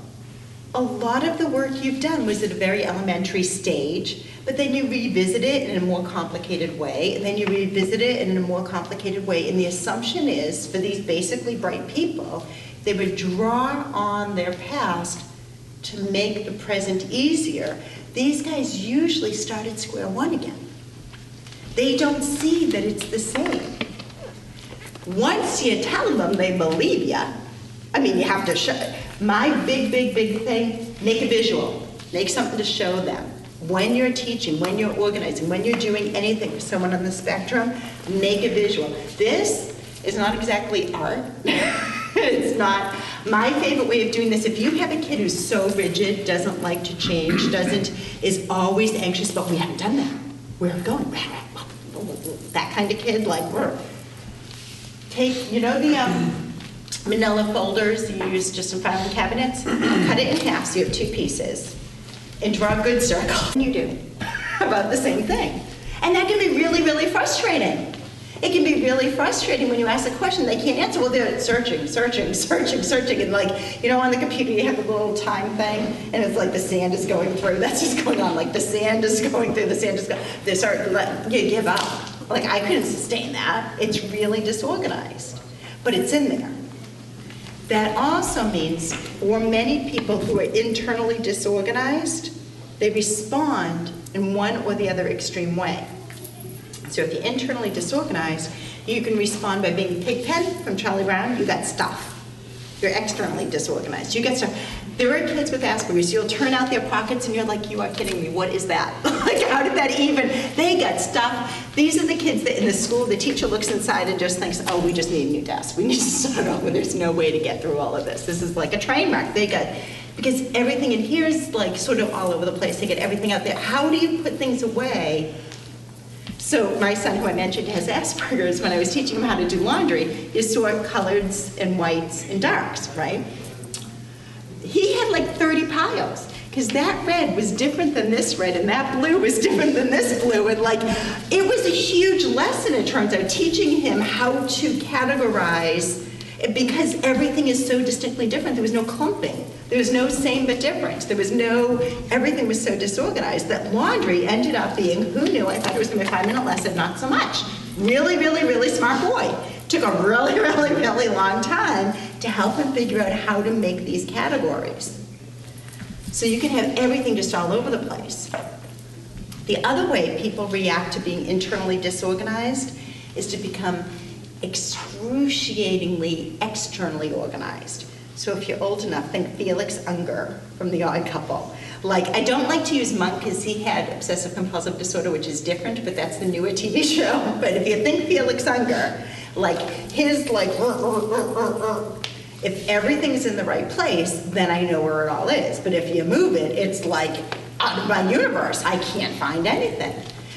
A lot of the work you've done was at a very elementary stage, but then you revisit it in a more complicated way, and then you revisit it in a more complicated way, and the assumption is, for these basically bright people, they would draw on their past to make the present easier. These guys usually start at square one again. They don't see that it's the same. Once you tell them, they believe you. I mean, you have to show. My big thing, make a visual. Make something to show them. When you're teaching, when you're organizing, when you're doing anything for someone on the spectrum, make a visual. This is not exactly art. It's not. My favorite way of doing this, if you have a kid who's so rigid, doesn't like to change, is always anxious, but we haven't done that. Where are we going? That kind of kid, like, take, you know the manila folders you use just in filing cabinets? Cut it in half so you have two pieces and draw a good circle. And you do about the same thing. And that can be really frustrating. It can be really frustrating when you ask a question they can't answer. Well, they're searching, and like, you know, on the computer you have a little time thing, and it's like the sand is going through. That's just going on. Like the sand is going through. The sand is going. They start. You give up. Like I couldn't sustain that. It's really disorganized, but it's in there. That also means for many people who are internally disorganized, they respond in one or the other extreme way. So if you're internally disorganized, you can respond by being Pigpen from Charlie Brown. You got stuff. You're externally disorganized. You get stuff. There are kids with Aspergers. You'll turn out their pockets and you're like, you are kidding me. What is that? Like, how did that even? They got stuff. These are the kids that in the school, the teacher looks inside and just thinks, oh, we just need a new desk. We need to start over. There's no way to get through all of this. This is like a train wreck. They got, because everything in here is like sort of all over the place. They get everything out there. How do you put things away? So my son, who I mentioned, has Asperger's. When I was teaching him how to do laundry, you sort coloreds and whites and darks, right? He had like 30 piles, because that red was different than this red, and that blue was different than this blue, and like, it was a huge lesson, it turns out, teaching him how to categorize, because everything is so distinctly different. There was no clumping. There was no same but different. There was no, everything was so disorganized that laundry ended up being, who knew? I thought it was going to be a 5-minute lesson, not so much. Really smart boy. Took a really long time to help him figure out how to make these categories. So you can have everything just all over the place. The other way people react to being internally disorganized is to become excruciatingly externally organized. So if you're old enough, think Felix Unger from The Odd Couple. Like, I don't like to use Monk because he had obsessive compulsive disorder, which is different, but that's the newer TV show. But if you think Felix Unger, like his like, if everything's in the right place, then I know where it all is. But if you move it, it's like out of my universe. I can't find anything.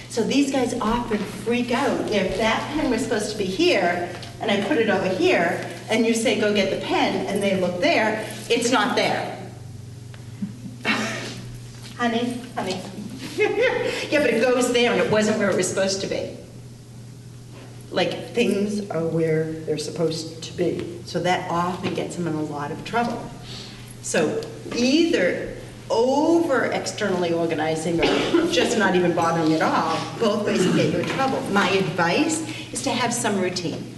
So these guys often freak out. If that pen was supposed to be here, and I put it over here, and you say, go get the pen, and they look there, it's not there. Honey. Yeah, but it goes there, and it wasn't where it was supposed to be. Like, things are where they're supposed to be. So that often gets them in a lot of trouble. So either over externally organizing or just not even bothering at all, both ways can get you in trouble. My advice is to have some routine,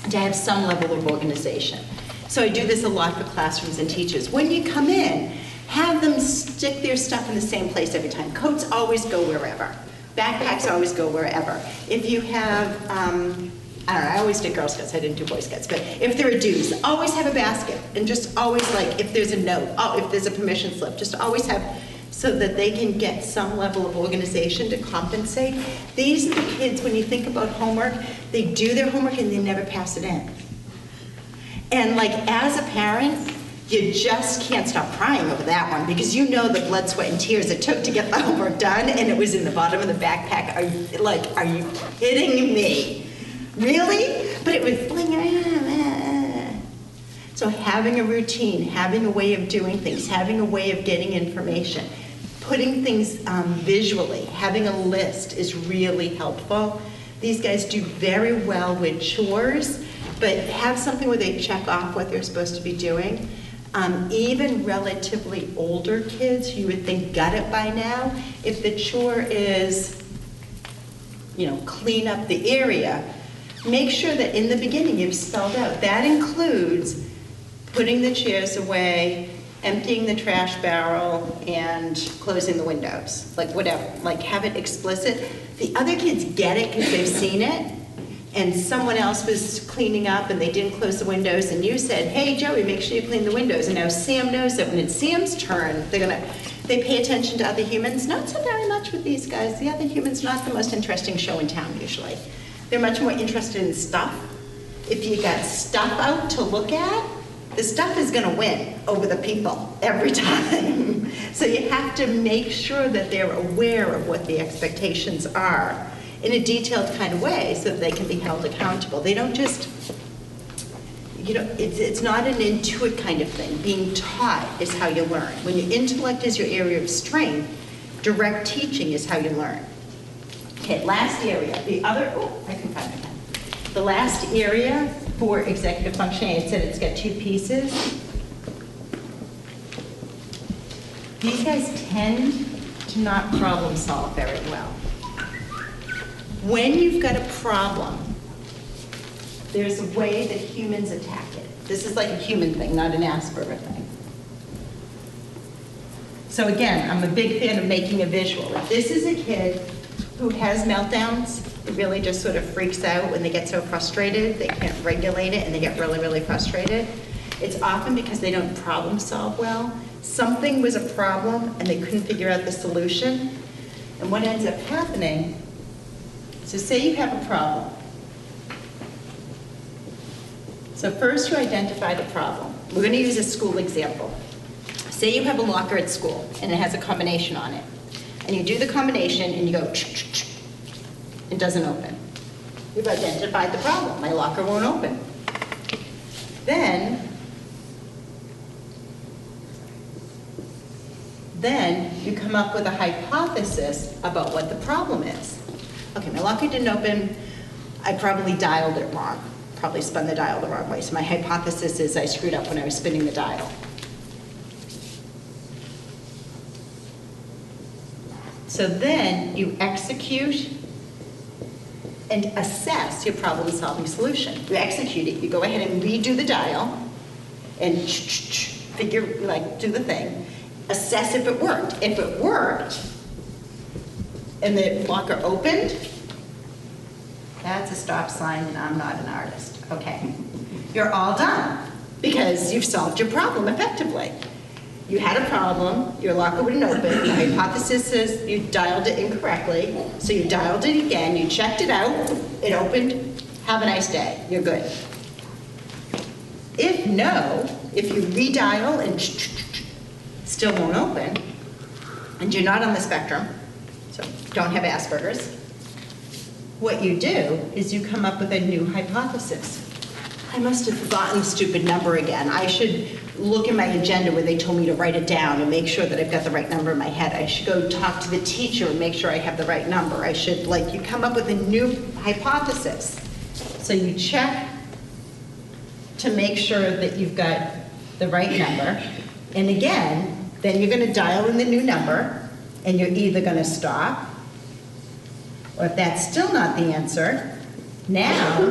to have some level of organization. So I do this a lot for classrooms and teachers. When you come in, have them stick their stuff in the same place every time. Coats always go wherever. Backpacks always go wherever. If you have, I don't know, I always did Girl Scouts, I didn't do Boy Scouts, but if there are dues, always have a basket, and just always, like, if there's a note, if there's a permission slip, just always have, so that they can get some level of organization to compensate. These are the kids, when you think about homework, they do their homework and they never pass it in. And like, as a parent, you just can't stop crying over that one, because you know the blood, sweat, and tears it took to get the homework done, and it was in the bottom of the backpack. Are you kidding me? Really? But it was like, So having a routine, having a way of doing things, having a way of getting information, putting things visually, having a list is really helpful. These guys do very well with chores, but have something where they check off what they're supposed to be doing. Even relatively older kids, you would think got it by now. If the chore is, clean up the area, make sure that in the beginning you've spelled out. That includes putting the chairs away, emptying the trash barrel, and closing the windows. Like whatever, like have it explicit. The other kids get it because they've seen it, and someone else was cleaning up and they didn't close the windows, and you said, hey Joey, make sure you clean the windows. And now Sam knows that when it's Sam's turn, they pay attention to other humans. Not so very much with these guys. The other humans, not the most interesting show in town usually. They're much more interested in stuff. If you got stuff out to look at, the stuff is gonna win over the people every time. So you have to make sure that they're aware of what the expectations are in a detailed kind of way so that they can be held accountable. They don't just, it's not an intuit kind of thing. Being taught is how you learn. When your intellect is your area of strength, direct teaching is how you learn. Okay, last area. I can find my pen. The last area for executive functioning, I said it's got two pieces. These guys tend to not problem solve very well. When you've got a problem, there's a way that humans attack it. This is like a human thing, not an Asperger thing. So again, I'm a big fan of making a visual. If this is a kid who has meltdowns, it really just sort of freaks out when they get so frustrated, they can't regulate it, and they get really, really frustrated. It's often because they don't problem solve well. Something was a problem and they couldn't figure out the solution. And what ends up happening, so say you have a problem. So first you identify the problem. We're gonna use a school example. Say you have a locker at school and it has a combination on it. And you do the combination and you go, it doesn't open. You've identified the problem. My locker won't open. Then you come up with a hypothesis about what the problem is. Okay, my locker didn't open. I probably dialed it wrong. Probably spun the dial the wrong way. So my hypothesis is I screwed up when I was spinning the dial. So then you execute and assess your problem-solving solution. You execute it, you go ahead and redo the dial, and do the thing. Assess if it worked. If it worked, and the locker opened, that's a stop sign, and I'm not an artist. Okay, you're all done, because you've solved your problem effectively. You had a problem, your locker wouldn't open, the hypothesis is you dialed it incorrectly, so you dialed it again, you checked it out, it opened, have a nice day, you're good. If you redial and still won't open, and you're not on the spectrum, so don't have Asperger's. What you do is you come up with a new hypothesis. I must have forgotten the stupid number again. I should look in my agenda where they told me to write it down and make sure that I've got the right number in my head. I should go talk to the teacher and make sure I have the right number. I should, like, you come up with a new hypothesis. So you check to make sure that you've got the right number. And again, then you're going to dial in the new number, and you're either going to stop, or if that's still not the answer, now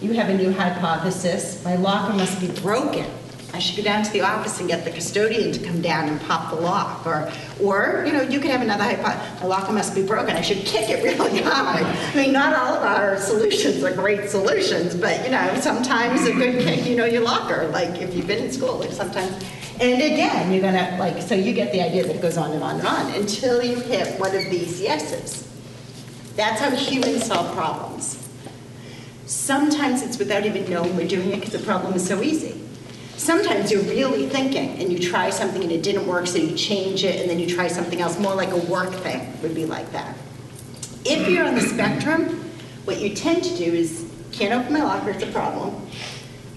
you have a new hypothesis. My locker must be broken. I should go down to the office and get the custodian to come down and pop the lock. Or you know, you could have another hypothesis. My locker must be broken. I should kick it really hard. I mean, not all of our solutions are great solutions, but you know, sometimes a good kick, you know, your locker. Like if you've been in school, like sometimes. And again, you're gonna, like, so you get the idea that it goes on and on and on until you hit one of these yeses. That's how humans solve problems. Sometimes it's without even knowing we're doing it because the problem is so easy. Sometimes you're really thinking and you try something and it didn't work, so you change it and then you try something else. More like a work thing would be like that. If you're on the spectrum, what you tend to do is, can't open my locker, it's a problem.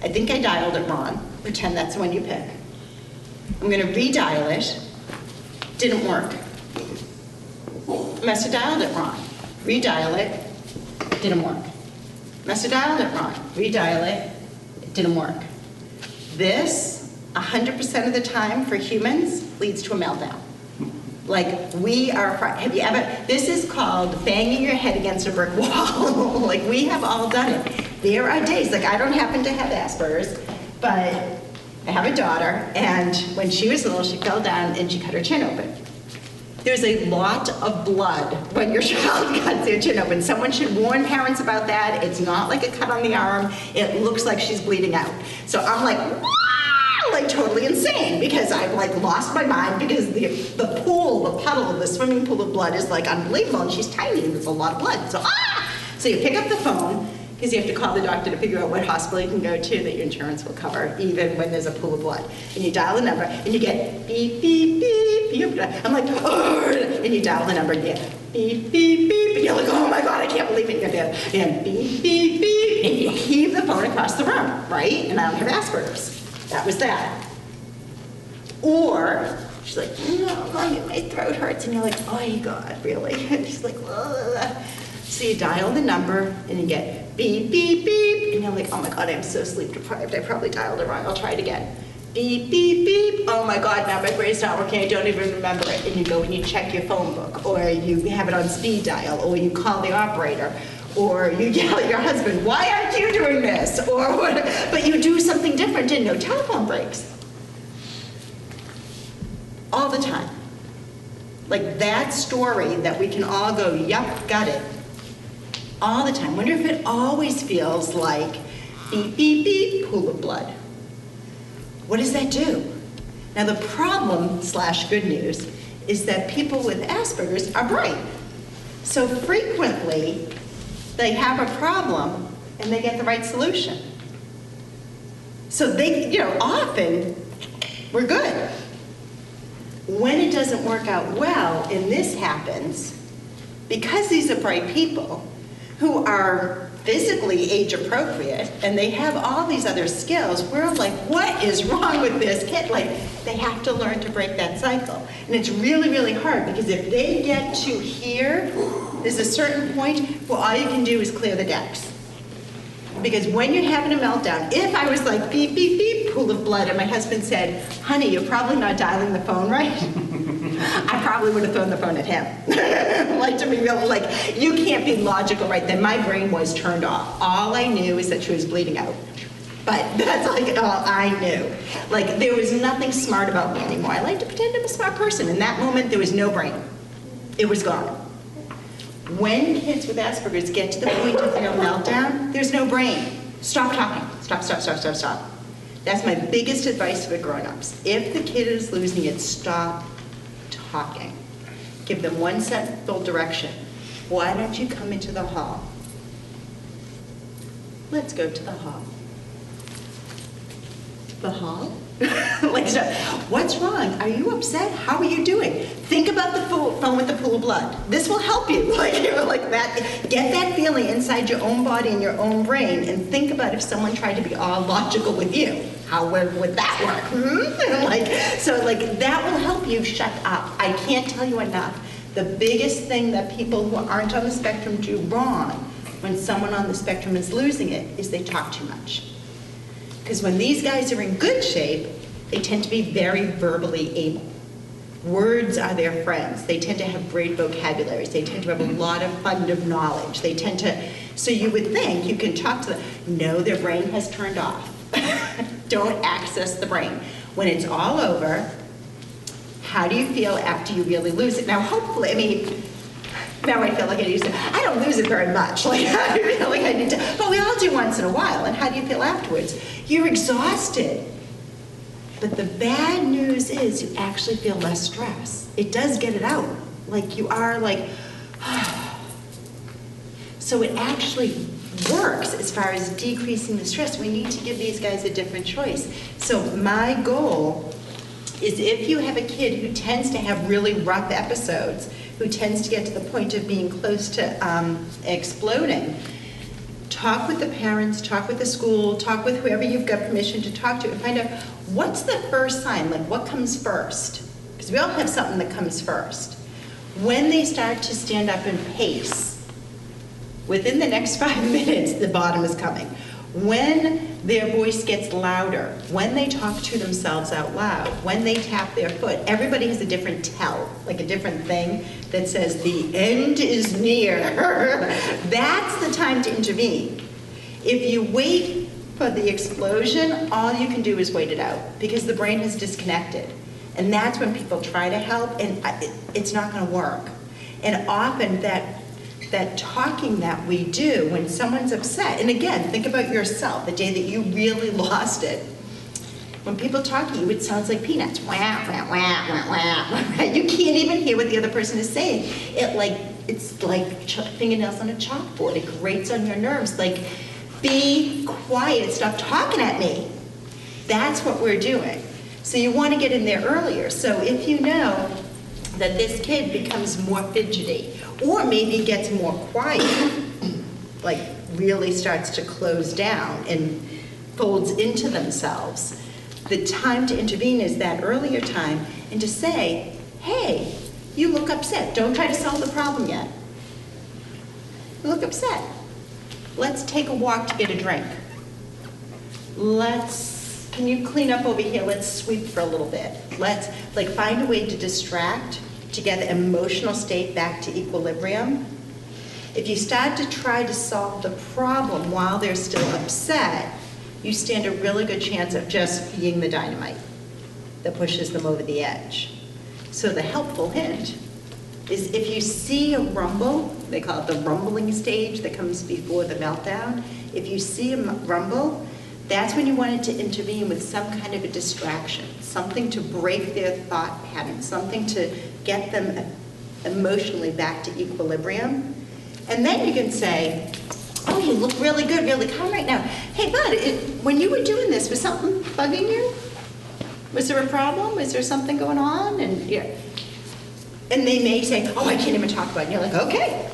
I think I dialed it wrong. Pretend that's the one you pick. I'm going to redial it. Didn't work. Must have dialed it wrong. Redial it. Didn't work. Must have dialed it wrong. Redial it. It didn't work. This, 100% of the time for humans, leads to a meltdown. Like, we are, have you ever, this is called banging your head against a brick wall. Like, we have all done it. There are days, like I don't happen to have Asperger's, but I have a daughter, and when she was little, she fell down and she cut her chin open. There's a lot of blood when your child cuts their chin open. Someone should warn parents about that. It's not like a cut on the arm. It looks like she's bleeding out. So I'm like totally insane because I've like lost my mind because the pool, the puddle, the swimming pool of blood is like unbelievable, and she's tiny and there's a lot of blood. So you pick up the phone, because you have to call the doctor to figure out what hospital you can go to that your insurance will cover, even when there's a pool of blood. And you dial the number, and you get beep, beep, beep, beep. I'm like, oh, and you dial the number, and you get beep, beep, beep, and you're like, oh my God, I can't believe it. And beep, beep, beep, and you heave the phone across the room, right? And I don't have Asperger's. That was that. Or, she's like, no, Mommy, my throat hurts. And you're like, oh my God, really? And she's like, ugh. So you dial the number, and you get beep, beep, beep, and you're like, oh my God, I'm so sleep deprived. I probably dialed it wrong. I'll try it again. Beep, beep, beep. Oh my God, now my brain's not working. I don't even remember it. And you go and you check your phone book, or you have it on speed dial, or you call the operator, or you yell at your husband, why aren't you doing this? Or what? But you do something different, and no telephone breaks. All the time. Like that story that we can all go, yup, got it. All the time. Wonder if it always feels like beep, beep, beep, pool of blood. What does that do? Now the problem / good news is that people with Asperger's are bright. So frequently they have a problem and they get the right solution. So they, often we're good. When it doesn't work out well, and this happens, because these are bright people, who are physically age appropriate, and they have all these other skills, we're like, what is wrong with this kid? Like, they have to learn to break that cycle. And it's really, really hard, because if they get to here, there's a certain point where all you can do is clear the decks. Because when you're having a meltdown, if I was like, beep, beep, beep, pool of blood, and my husband said, honey, you're probably not dialing the phone right, I probably would have thrown the phone at him. Like, to be real, like, you can't be logical right then. My brain was turned off. All I knew is that she was bleeding out. But that's like all I knew. Like, there was nothing smart about me anymore. I like to pretend I'm a smart person. In that moment, there was no brain. It was gone. When kids with Asperger's get to the point of their meltdown, there's no brain. Stop talking. Stop, stop, stop, stop, stop. That's my biggest advice to the grown-ups. If the kid is losing it, stop talking. Give them one simple direction. Why don't you come into the hall? Let's go to the hall. The hall? Like, so, what's wrong? Are you upset? How are you doing? Think about the phone with the pool of blood. This will help you. Like, you know, like that. Get that feeling inside your own body and your own brain, and think about if someone tried to be all logical with you. How would that work? Like, so, like, that will help you shut up. I can't tell you enough. The biggest thing that people who aren't on the spectrum do wrong when someone on the spectrum is losing it is they talk too much. Because when these guys are in good shape, they tend to be very verbally able. Words are their friends. They tend to have great vocabularies. They tend to have a lot of fund of knowledge. They tend to, so you would think you can talk to them. No, their brain has turned off. Don't access the brain. When it's all over, how do you feel after you really lose it? Now, hopefully, I mean, now I feel like I used to. I don't lose it very much. Like, I feel like I need to, but we all do once in a while. And how do you feel afterwards? You're exhausted. But the bad news is you actually feel less stress. It does get it out. Like, you are like, so it actually works as far as decreasing the stress. We need to give these guys a different choice. So my goal is, if you have a kid who tends to have really rough episodes, who tends to get to the point of being close to exploding, talk with the parents, talk with the school, talk with whoever you've got permission to talk to, and find out what's the first sign, like what comes first? Because we all have something that comes first. When they start to stand up and pace, within the next 5 minutes, the bottom is coming. When their voice gets louder, when they talk to themselves out loud, when they tap their foot, everybody has a different tell, like a different thing that says the end is near. That's the time to intervene. If you wait for the explosion, all you can do is wait it out, because the brain has disconnected. And that's when people try to help, and it's not going to work. And often that talking that we do when someone's upset, and again, think about yourself, the day that you really lost it. When people talk to you, it sounds like peanuts. Wah, wah, wah, wah, wah. You can't even hear what the other person is saying. It's like fingernails on a chalkboard. It grates on your nerves. Like, be quiet, stop talking at me. That's what we're doing. So you want to get in there earlier. So if you know that this kid becomes more fidgety, or maybe gets more quiet, like really starts to close down and folds into themselves, the time to intervene is that earlier time, and to say, hey, you look upset. Don't try to solve the problem yet. You look upset. Let's take a walk to get a drink. Can you clean up over here? Let's sweep for a little bit. Let's find a way to distract, to get the emotional state back to equilibrium. If you start to try to solve the problem while they're still upset, you stand a really good chance of just being the dynamite that pushes them over the edge. So the helpful hint is, if you see a rumble, they call it the rumbling stage that comes before the meltdown. If you see a rumble, that's when you wanted to intervene with some kind of a distraction, something to break their thought pattern, something to get them emotionally back to equilibrium. And then you can say, oh, you look really good, really calm right now. Hey, bud, when you were doing this, was something bugging you? Was there a problem? Was there something going on? And they may say, oh, I can't even talk about it. And you're like, okay.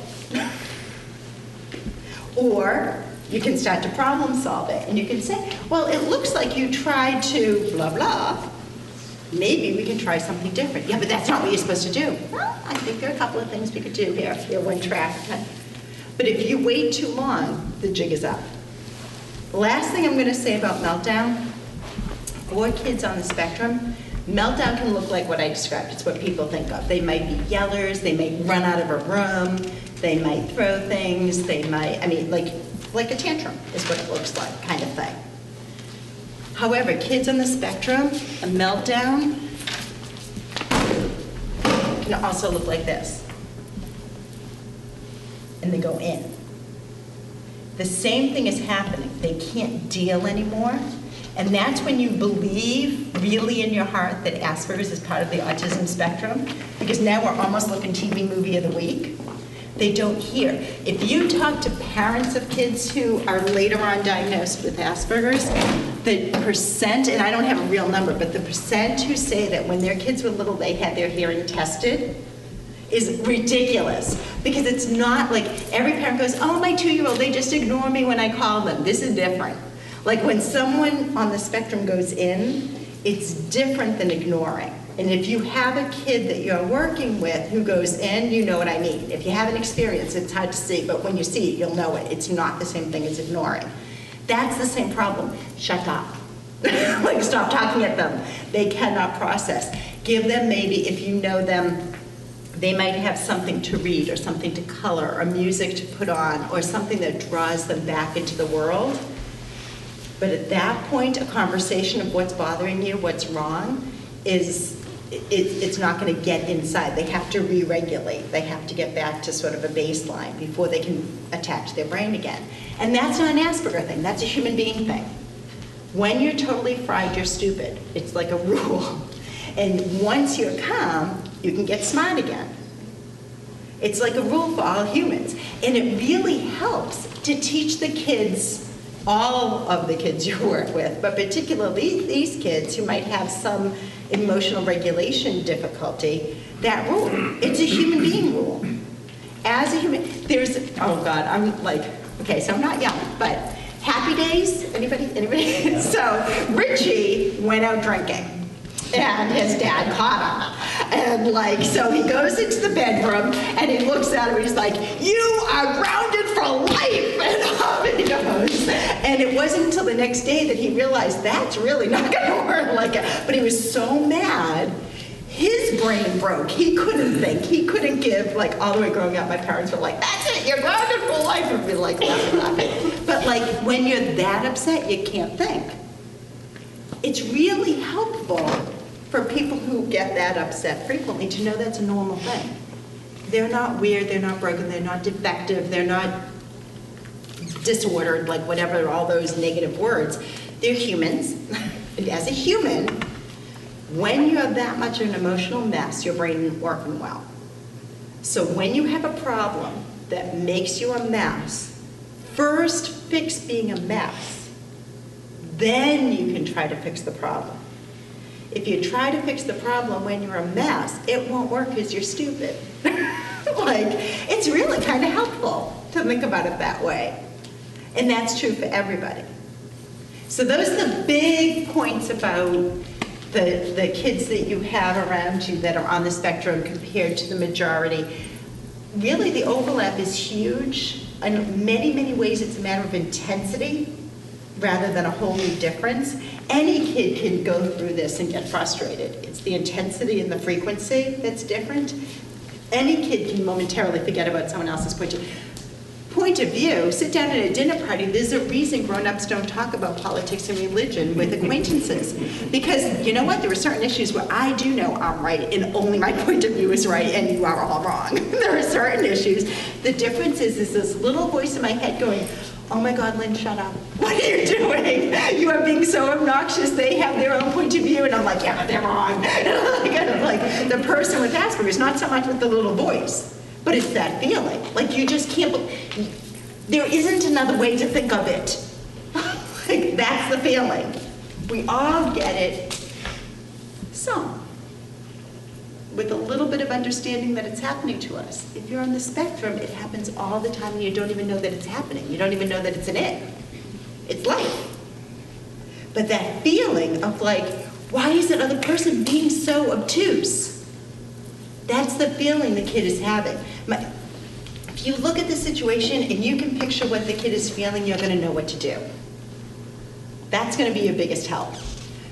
Or you can start to problem solve it. And you can say, well, it looks like you tried to blah, blah. Maybe we can try something different. Yeah, but that's not what you're supposed to do. Well, I think there are a couple of things we could do here. You're one track. But if you wait too long, the jig is up. The last thing I'm going to say about meltdown, for kids on the spectrum, meltdown can look like what I described. It's what people think of. They might be yellers. They might run out of a room. They might throw things. They might, like a tantrum is what it looks like, kind of thing. However, kids on the spectrum, a meltdown can also look like this. And they go in. The same thing is happening. They can't deal anymore. And that's when you believe really in your heart that Asperger's is part of the autism spectrum, because now we're almost looking TV movie of the week. They don't hear. If you talk to parents of kids who are later on diagnosed with Asperger's, the percent, and I don't have a real number, but the percent who say that when their kids were little they had their hearing tested is ridiculous. Because it's not like every parent goes, oh, my 2-year-old, they just ignore me when I call them. This is different. Like when someone on the spectrum goes in, it's different than ignoring. And if you have a kid that you're working with who goes in, you know what I mean. If you haven't experienced it, it's hard to see, but when you see it, you'll know it. It's not the same thing as ignoring. That's the same problem. Shut up. Like, stop talking at them. They cannot process. Give them maybe, if you know them, they might have something to read or something to color or music to put on or something that draws them back into the world. But at that point, a conversation of what's bothering you, what's wrong, it's not going to get inside. They have to re-regulate. They have to get back to sort of a baseline before they can attach their brain again. And that's not an Asperger thing. That's a human being thing. When you're totally fried, you're stupid. It's like a rule. And once you're calm, you can get smart again. It's like a rule for all humans. And it really helps to teach the kids, all of the kids you work with, but particularly these kids who might have some emotional regulation difficulty, that rule. It's a human being rule. As a human, there's, oh God, I'm like, okay, so I'm not young, but Happy Days, anybody? So Richie went out drinking. And his dad caught him. And like, so he goes into the bedroom and he looks at him and he's like, you are grounded for life. And he goes. And it wasn't until the next day that he realized that's really not going to work like it. But he was so mad, his brain broke. He couldn't think. He couldn't give, like all the way growing up, my parents were like, that's it, you're grounded for life. And be like, laughing. But like, when you're that upset, you can't think. It's really helpful for people who get that upset frequently to know that's a normal thing. They're not weird, they're not broken, they're not defective, they're not disordered, like whatever, all those negative words. They're humans. And as a human, when you're that much of an emotional mess, your brain isn't working well. So when you have a problem that makes you a mess, first fix being a mess, then you can try to fix the problem. If you try to fix the problem when you're a mess, it won't work because you're stupid. Like, it's really kind of helpful to think about it that way. And that's true for everybody. So those are the big points about the kids that you have around you that are on the spectrum compared to the majority. Really, the overlap is huge. In many, many ways, it's a matter of intensity rather than a whole new difference. Any kid can go through this and get frustrated. It's the intensity and the frequency that's different. Any kid can momentarily forget about someone else's point of view. Sit down at a dinner party. There's a reason grown-ups don't talk about politics and religion with acquaintances. Because you know what? There are certain issues where I do know I'm right and only my point of view is right and you are all wrong. There are certain issues. The difference is this little voice in my head going, oh my God, Lynn, shut up. What are you doing? You are being so obnoxious. They have their own point of view. And I'm like, yeah, but they're wrong. like the person with Asperger's, not so much with the little voice, but it's that feeling. Like you just can't, there isn't another way to think of it. Like that's the feeling. We all get it. Some. With a little bit of understanding that it's happening to us. If you're on the spectrum, it happens all the time and you don't even know that it's happening. You don't even know that it's an it. It's life. But that feeling of like, why is that other person being so obtuse? That's the feeling the kid is having. If you look at the situation and you can picture what the kid is feeling, you're going to know what to do. That's going to be your biggest help.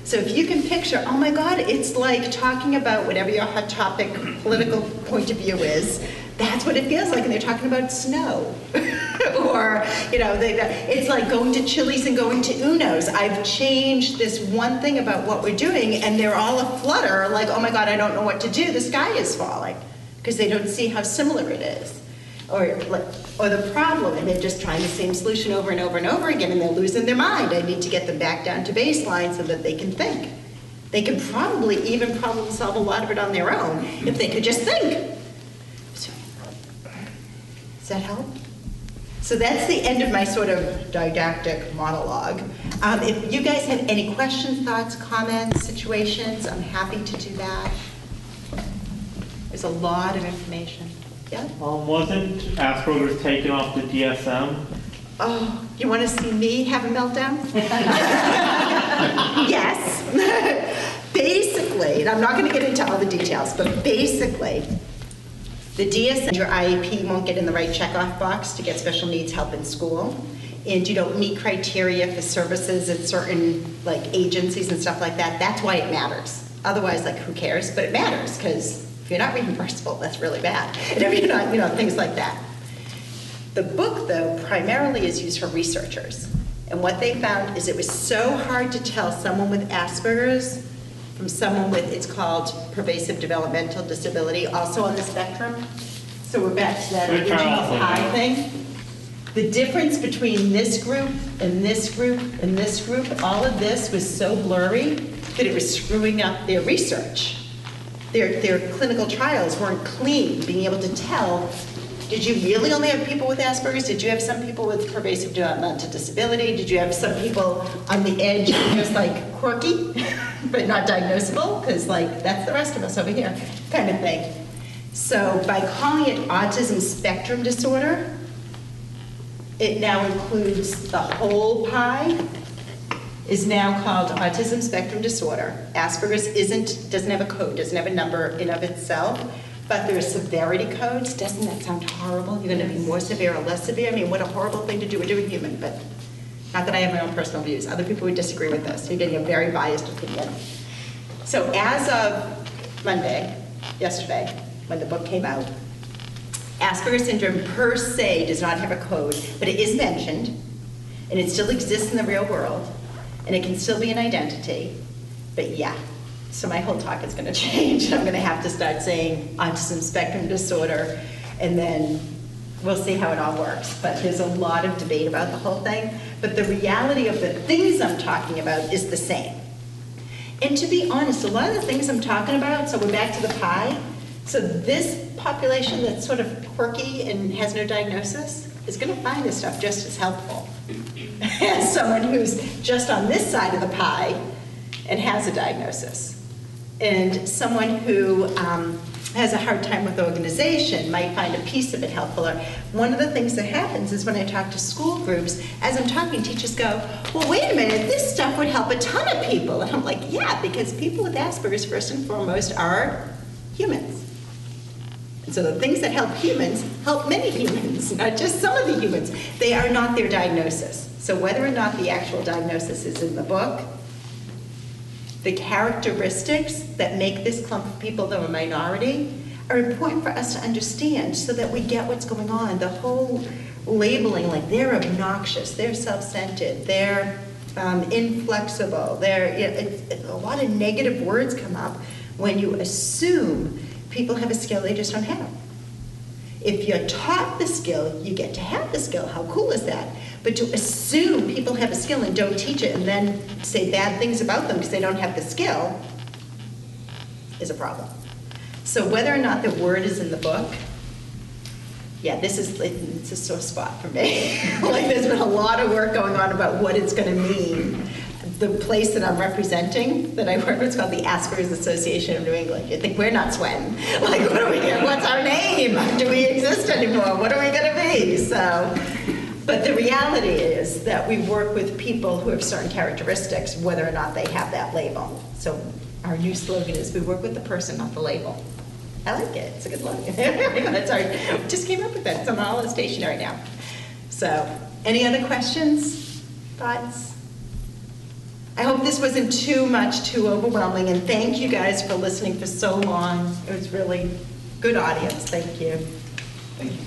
So if you can picture, oh my God, it's like talking about whatever your hot topic political point of view is. That's what it feels like, and they're talking about snow. Or, you know, it's like going to Chili's and going to Uno's. I've changed this one thing about what we're doing, and they're all aflutter, like, oh my God, I don't know what to do. The sky is falling, because they don't see how similar it is. Or the problem, and they're just trying the same solution over and over and over again, and they're losing their mind. I need to get them back down to baseline so that they can think. They can probably even problem solve a lot of it on their own if they could just think. So, does that help? So that's the end of my sort of didactic monologue. If you guys have any questions, thoughts, comments, situations, I'm happy to do that. There's a lot of information. Yeah? Wasn't Asperger's taken off the DSM? Oh, you want to see me have a meltdown? Yes. Basically, and I'm not going to get into all the details, but basically, the DSM, your IEP won't get in the right checkoff box to get special needs help in school, and you don't meet criteria for services at certain agencies and stuff like that. That's why it matters. Otherwise, who cares? But it matters because if you're not reimbursable, that's really bad. And if you're not, things like that. The book, though, primarily is used for researchers. And what they found is it was so hard to tell someone with Asperger's from someone with, it's called pervasive developmental disability, also on the spectrum. So we're back to that original pie thing. The difference between this group and this group and this group, all of this was so blurry that it was screwing up their research. Their clinical trials weren't clean, being able to tell, did you really only have people with Asperger's? Did you have some people with pervasive developmental disability? Did you have some people on the edge just quirky, but not diagnosable? Because that's the rest of us over here, kind of thing. So by calling it autism spectrum disorder, it now includes the whole pie, is now called autism spectrum disorder. Asperger's doesn't have a code, doesn't have a number in of itself, but there are severity codes. Doesn't that sound horrible? You're going to be more severe or less severe? I mean, what a horrible thing to do to a human, but not that I have my own personal views. Other people would disagree with this. You're getting a very biased opinion. So as of Monday, yesterday, when the book came out, Asperger's syndrome per se does not have a code, but it is mentioned, and it still exists in the real world, and it can still be an identity, but yeah. So my whole talk is going to change. I'm going to have to start saying autism spectrum disorder, and then we'll see how it all works. But there's a lot of debate about the whole thing. But the reality of the things I'm talking about is the same. And to be honest, a lot of the things I'm talking about, so we're back to the pie, so this population that's sort of quirky and has no diagnosis is going to find this stuff just as helpful as someone who's just on this side of the pie and has a diagnosis. And someone who has a hard time with organization might find a piece of it helpful. Or one of the things that happens is when I talk to school groups, as I'm talking, teachers go, well, wait a minute, this stuff would help a ton of people. And I'm like, yeah, because people with Asperger's, first and foremost, are humans. And so the things that help humans help many humans, not just some of the humans. They are not their diagnosis. So whether or not the actual diagnosis is in the book, the characteristics that make this clump of people, though a minority, are important for us to understand so that we get what's going on. The whole labeling, they're obnoxious, they're self-centered, they're inflexible, a lot of negative words come up when you assume people have a skill they just don't have. If you're taught the skill, you get to have the skill. How cool is that? But to assume people have a skill and don't teach it and then say bad things about them because they don't have the skill is a problem. So whether or not the word is in the book, yeah, it's a sore spot for me. There's been a lot of work going on about what it's going to mean. The place that I'm representing, that I work with, is called the Aspergers Association of New England. You think we're not sweating? What are we doing? What's our name? Do we exist anymore? What are we going to be? So, but the reality is that we work with people who have certain characteristics, whether or not they have that label. So our new slogan is, we work with the person, not the label. I like it. It's a good slogan. That's our, just came up with that. It's on all the stationery now. So, any other questions? Thoughts? I hope this wasn't too overwhelming, and thank you guys for listening for so long. It was really good audience. Thank you. Thank you.